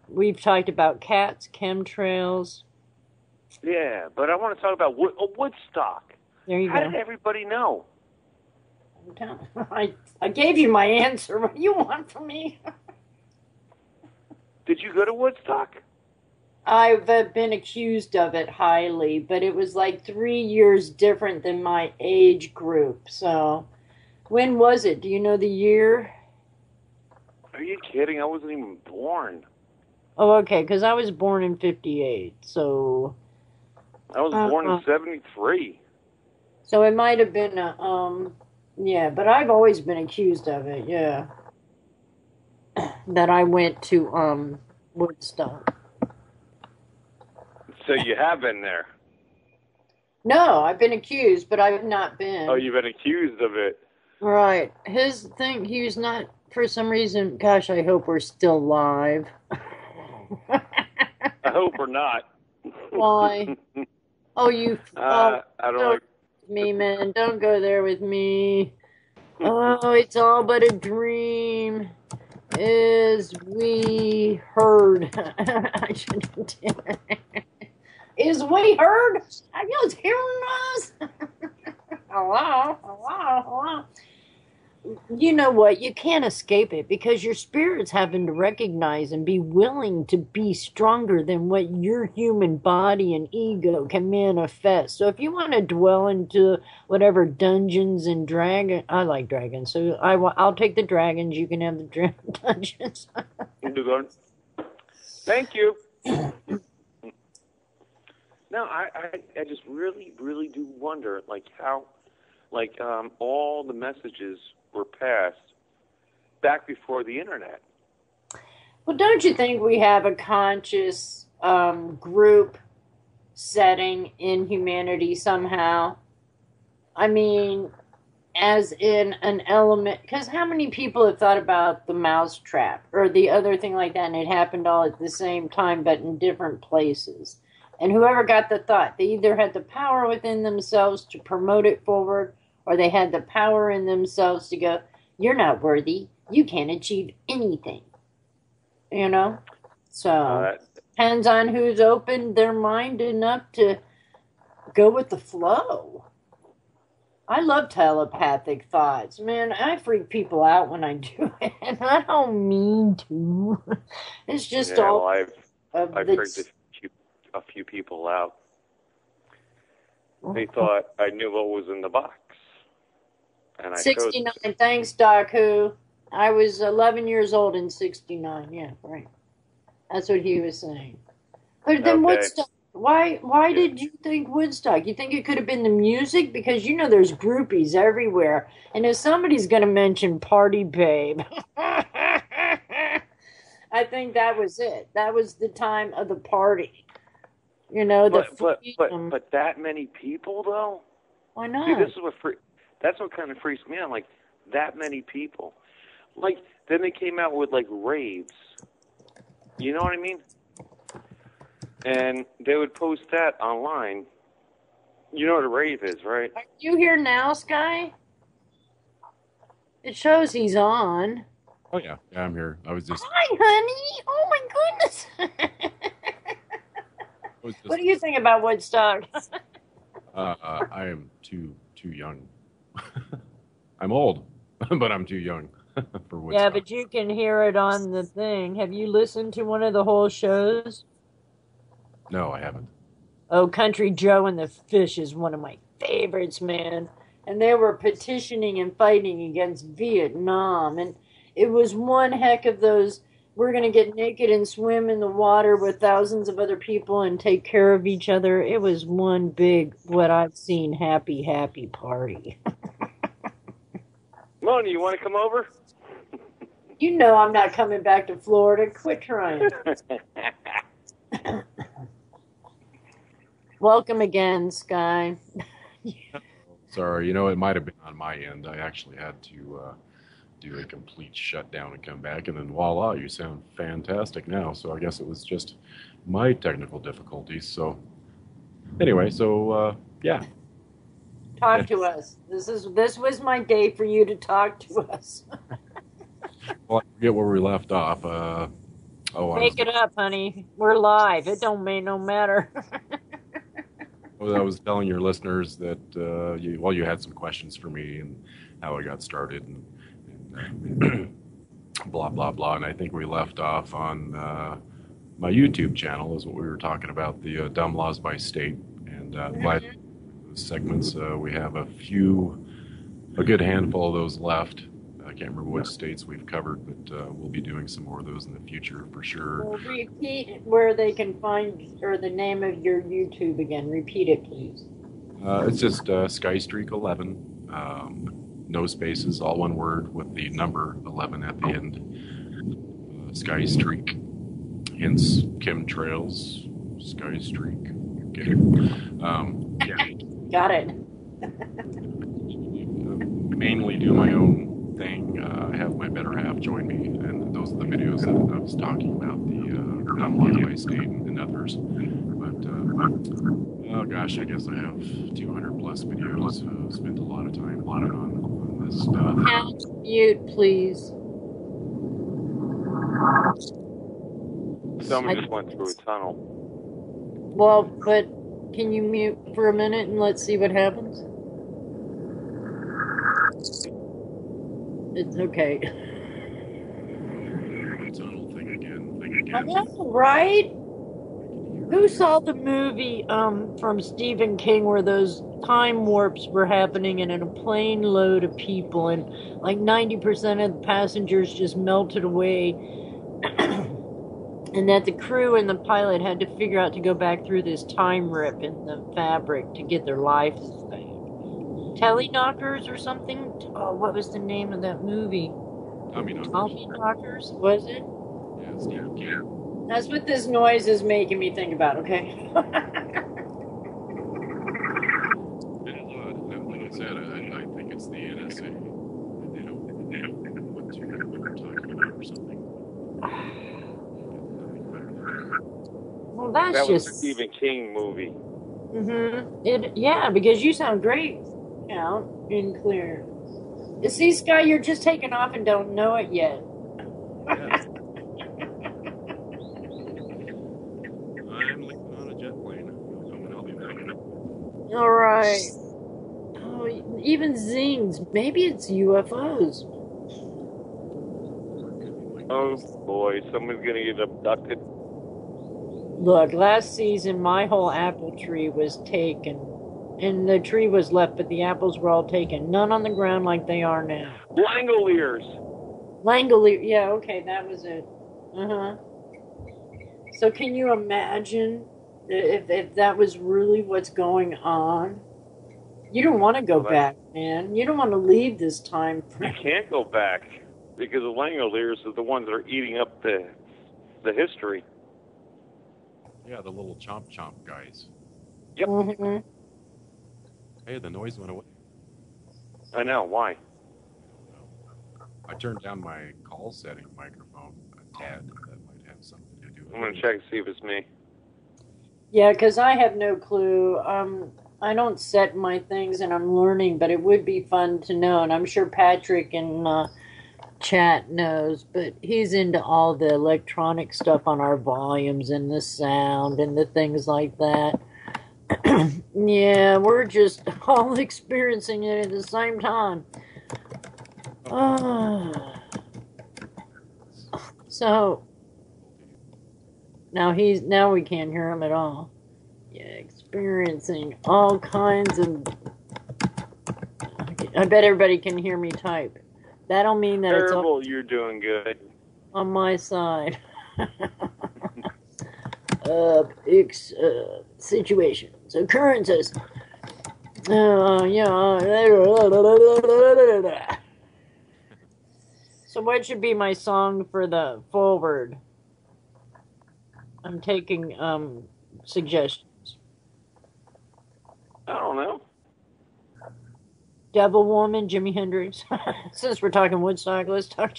We've talked about cats, chemtrails. Yeah, but I want to talk about Woodstock. There you go. How did everybody know? I gave you my answer. What do you want from me? Did you go to Woodstock? I've been accused of it highly, but it was like 3 years different than my age group. So, when was it? Do you know the year? Are you kidding? I wasn't even born. Oh, okay, because I was born in 58, so... I was born in 73. So it might have been, yeah, but I've always been accused of it, yeah. That I went to, Woodstock. So you have been there? No, I've been accused, but I've not been. Oh, you've been accused of it. Right. His thing, he was not, for some reason, gosh, I hope we're still live. I hope we're not. Why? Oh, you... I don't like... me, man. Don't go there with me. Oh, it's all but a dream. Is we heard. I shouldn't. Is we heard? Are you hearing us? hello, hello, hello. You know what? You can't escape it because your spirit's having to recognize and be willing to be stronger than what your human body and ego can manifest. So if you want to dwell into whatever dungeons and dragon, I like dragons, so I'll take the dragons. You can have the dungeons. Thank you. No, I just really, really do wonder, like, how, like, all the messages were passed back before the internet. Well, don't you think we have a conscious group setting in humanity somehow? I mean, as in an element, because how many people have thought about the mouse trap or the other thing like that, and it happened all at the same time, but in different places? And whoever got the thought, they either had the power within themselves to promote it forward, or they had the power in themselves to go, you're not worthy. You can't achieve anything. You know? So, depends on who's opened their mind enough to go with the flow. I love telepathic thoughts. Man, I freak people out when I do it. And I don't mean to. It's just all... Well, I've freaked a few people out. They thought I knew what was in the box. And I 69. Thanks, Doc Who. I was 11 years old in 69. Yeah, right. That's what he was saying. But then Woodstock. Why did you think Woodstock? You think it could have been the music? Because you know there's groupies everywhere. And if somebody's going to mention Party Babe, I think that was it. That was the time of the party. You know, but that many people though. Why not? See, this is that's what kind of freaks me out. Like that many people. Like then they came out with like raves. You know what I mean? And they would post that online. You know what a rave is, right? Are you here now, Sky? It shows he's on. Oh yeah, I'm here. I was just. Hi, honey. Oh my goodness. What do you think about Woodstock? I am too young. I'm old, but I'm too young for Woodstock. Yeah, but you can hear it on the thing. Have you listened to one of the whole shows? No, I haven't. Oh, Country Joe and the Fish is one of my favorites, man. And they were petitioning and fighting against Vietnam. And it was one heck of those, we're going to get naked and swim in the water with thousands of other people and take care of each other. It was one big, what I've seen, happy, happy party. Mona, you want to come over? You know I'm not coming back to Florida. Quit trying. Welcome again, Sky. Sorry, you know, it might have been on my end. I actually had to do a complete shutdown and come back, and then voila, you sound fantastic now. So I guess it was just my technical difficulties. So anyway, yeah. Talk to us. This was my day for you to talk to us. Well, I forget where we left off. Make it up, honey. We're live. It don't make no matter. I was telling your listeners that you had some questions for me and how I got started and blah blah blah, and I think we left off on my YouTube channel is what we were talking about, the dumb laws by state, and by segments we have a good handful of those left. I can't remember which states we've covered, but we'll be doing some more of those in the future for sure. Well, repeat where they can find, or the name of your YouTube again. Repeat it, please. It's just Skystreak11, no spaces, all one word with the number 11 at the end. Skystreak, hence chemtrails, Skystreak. Okay. Yeah. Got it. Mainly do my own thing. I have my better half join me, and those are the videos that I was talking about, the dumb laws by state and others. But oh gosh, I guess I have 200 plus videos. Spent a lot of time on this stuff. Mute, please. Someone just went through a tunnel. Well, but can you mute for a minute and let's see what happens? It's okay. Tunnel thing again. I know, right? Who saw the movie from Stephen King where those time warps were happening and in a plane load of people and like 90% of the passengers just melted away and that the crew and the pilot had to figure out to go back through this time rip in the fabric to get their lives back. Teleknockers or something? Oh, what was the name of that movie? Tommyknockers, was it? Yeah, Stephen King. That's what this noise is making me think about, okay? It is odd. Like I said, I think it's the NSA. They don't know what we're talking about or something. Well, that's that just... was a Stephen King movie. Yeah, because you sound great, out and clear. You see, Sky, you're just taking off and don't know it yet. Yeah. I'm leaving on a jet plane. I'll be back. All right. Oh, even zings. Maybe it's UFOs. Oh boy, someone's gonna get abducted. Look, last season my whole apple tree was taken. And the tree was left, but the apples were all taken. None on the ground like they are now. Langoliers. Langolier, yeah, okay, that was it. So can you imagine if that was really what's going on? You don't want to go back, man. You don't want to leave this time frame. You can't go back because the Langoliers are the ones that are eating up the history. Yeah, the little chomp guys. Yep. Hey, the noise went away. I know. Why? I turned down my call setting microphone a tad. That might have something to do with it. I'm going to check and see if it's me. Yeah, because I have no clue. I don't set my things, and I'm learning, but it would be fun to know. And I'm sure Patrick in chat knows, but he's into all the electronic stuff on our volumes and the sound and the things like that. Yeah, we're just all experiencing it at the same time. So now we can't hear him at all. Yeah, experiencing all kinds of. I bet everybody can hear me type. That'll mean that Terrible, it's all you're doing good. on my side. Situations, occurrences. So what should be my song for the forward? I'm taking suggestions. I don't know. Devil Woman, Jimi Hendrix. Since we're talking Woodstock, let's talk.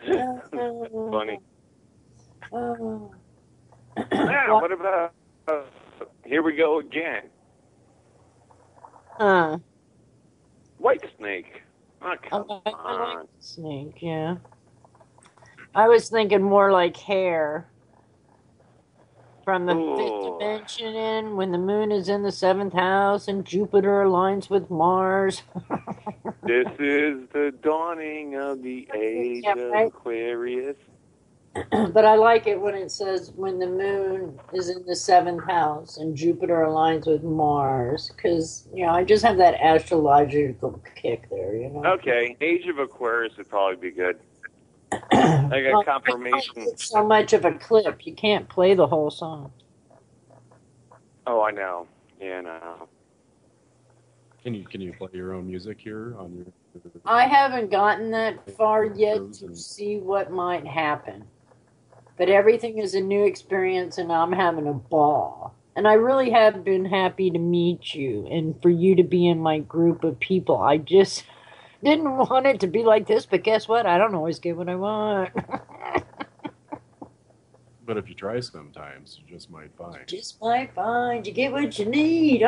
Funny. Now, what about here we go again? White Snake. Oh, come I on. like Snake, yeah. I was thinking more like Hair. From the fifth dimension in, when the moon is in the seventh house and Jupiter aligns with Mars. This is the dawning of the age of Aquarius. But I like it when it says when the moon is in the seventh house and Jupiter aligns with Mars. Because, I just have that astrological kick there, Okay, Age of Aquarius would probably be good. I got confirmation. It's so much of a clip, you can't play the whole song. Oh, I know. Yeah, I know. Can you play your own music here on your? I haven't gotten that far yet to see what might happen. But everything is a new experience, and I'm having a ball. And I really have been happy to meet you and for you to be in my group of people. I just didn't want it to be like this, but guess what? I don't always get what I want. But if you try sometimes, you just might find. You get what you need.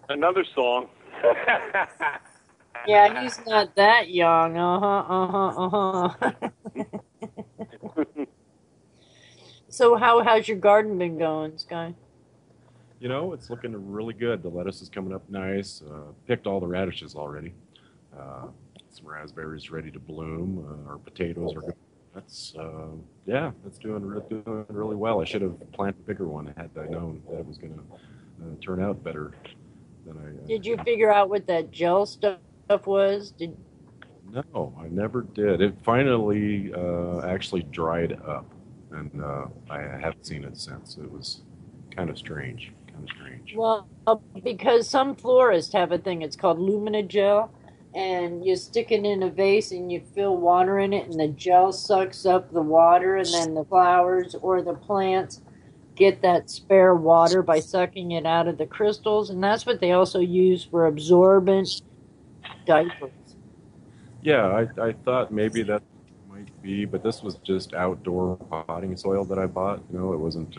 Another song. Yeah, he's not that young. So how's your garden been going, Sky? You know, it's looking really good. The lettuce is coming up nice. Picked all the radishes already. Some raspberries ready to bloom. Our potatoes are good. That's that's doing really well. I should have planted a bigger one had I known that it was going to turn out better than I. Did you figure out what that gel stuff was? No, I never did. It finally actually dried up, and I haven't seen it since. It was kind of strange. Well, because some florists have a thing. It's called lumina gel, and you stick it in a vase and you fill water in it, and the gel sucks up the water, and then the flowers or the plants get that spare water by sucking it out of the crystals, and that's what they also use for absorbent diapers. Yeah, I thought maybe that might be, but this was just outdoor potting soil that I bought. You know, it wasn't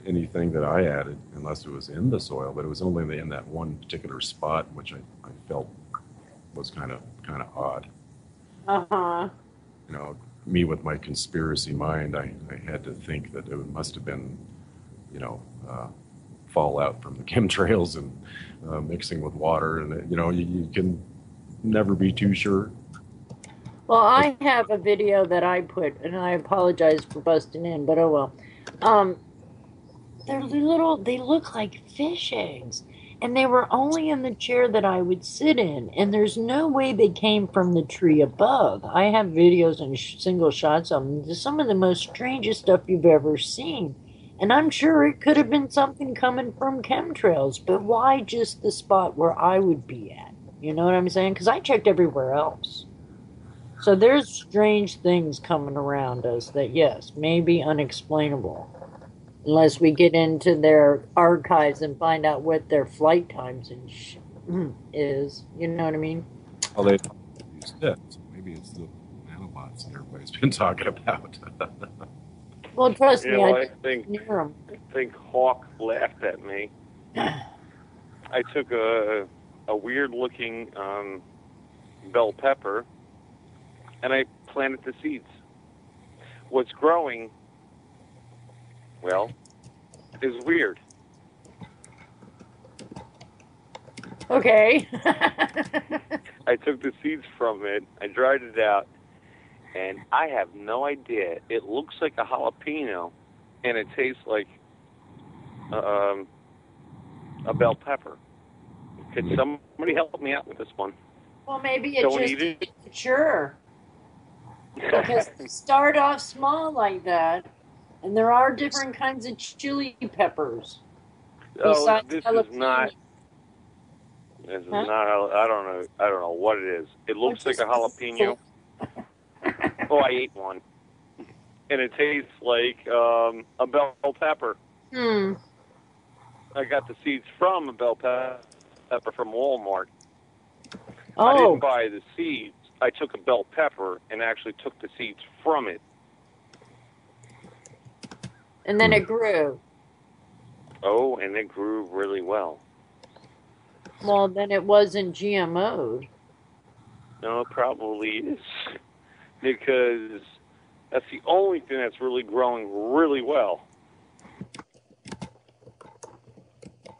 anything that I added unless it was in the soil, but it was only in that one particular spot, which I felt was kind of odd. Uh-huh. You know, me with my conspiracy mind, I had to think that it must have been, you know, fallout from the chemtrails and mixing with water, and you know, you can never be too sure. Well, I have a video that I put, and I apologize for busting in, but oh well. They're little, they look like fish eggs, and they were only in the chair that I would sit in, and there's no way they came from the tree above. I have videos and single shots of them. Some of the most strangest stuff you've ever seen, and I'm sure it could have been something coming from chemtrails, but why just the spot where I would be at? You know what I'm saying? Because I checked everywhere else. So there's strange things coming around us that, yes, may be unexplainable. Unless we get into their archives and find out what their flight times and is. You know what I mean? Well, they use it, so maybe it's the nanobots that everybody's been talking about. Well, trust me, I think Hawk laughed at me. I took a weird-looking bell pepper, and I planted the seeds. What's growing, well, is weird. Okay. I took the seeds from it, I dried it out, and I have no idea. It looks like a jalapeno, and it tastes like a bell pepper. Could somebody help me out with this one? Well, maybe it Don't just eat it? Sure. Because they start off small like that, and there are different kinds of chili peppers. Oh, this is not. This is not. I don't know what it is. It looks like a jalapeno. Oh, I ate one, and it tastes like a bell pepper. I got the seeds from a bell pepper from Walmart. Oh. I didn't buy the seeds. I took a bell pepper and actually took the seeds from it. And then it grew. Oh, and it grew really well. Well, then it wasn't GMO'd. No, it probably is. Because that's the only thing that's really growing really well.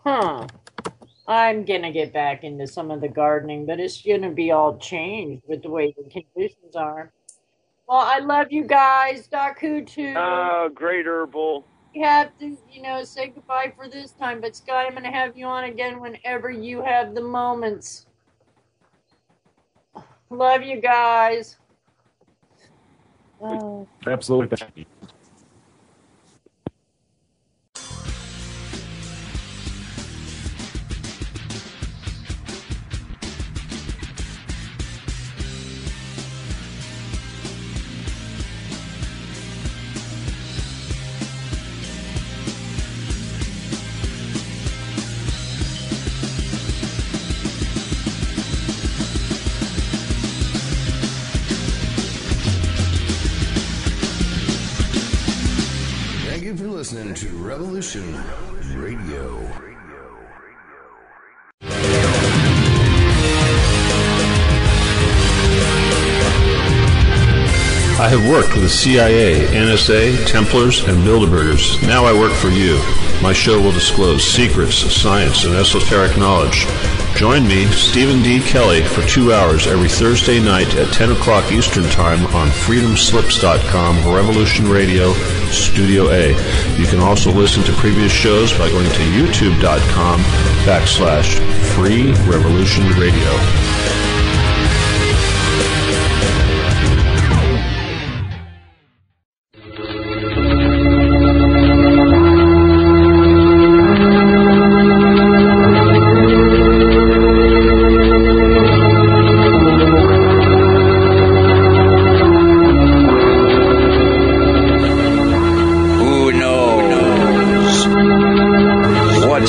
Huh. I'm going to get back into some of the gardening, but it's going to be all changed with the way the conditions are. Well, I love you guys. Daku, too. Oh, great herbal. We have to, say goodbye for this time. But, Scott, I'm going to have you on again whenever you have the moments. Love you guys. Absolutely. Thank you. Listening to Revolution Radio. I I have worked with the CIA, NSA, Templars, and Bilderbergers. Now I work for you. My show will disclose secrets, science, and esoteric knowledge. Join me, Stephen D. Kelly, for 2 hours every Thursday night at 10 o'clock Eastern Time on freedomslips.com, Revolution Radio, Studio A. You can also listen to previous shows by going to youtube.com/Free Revolution Radio. Who knows what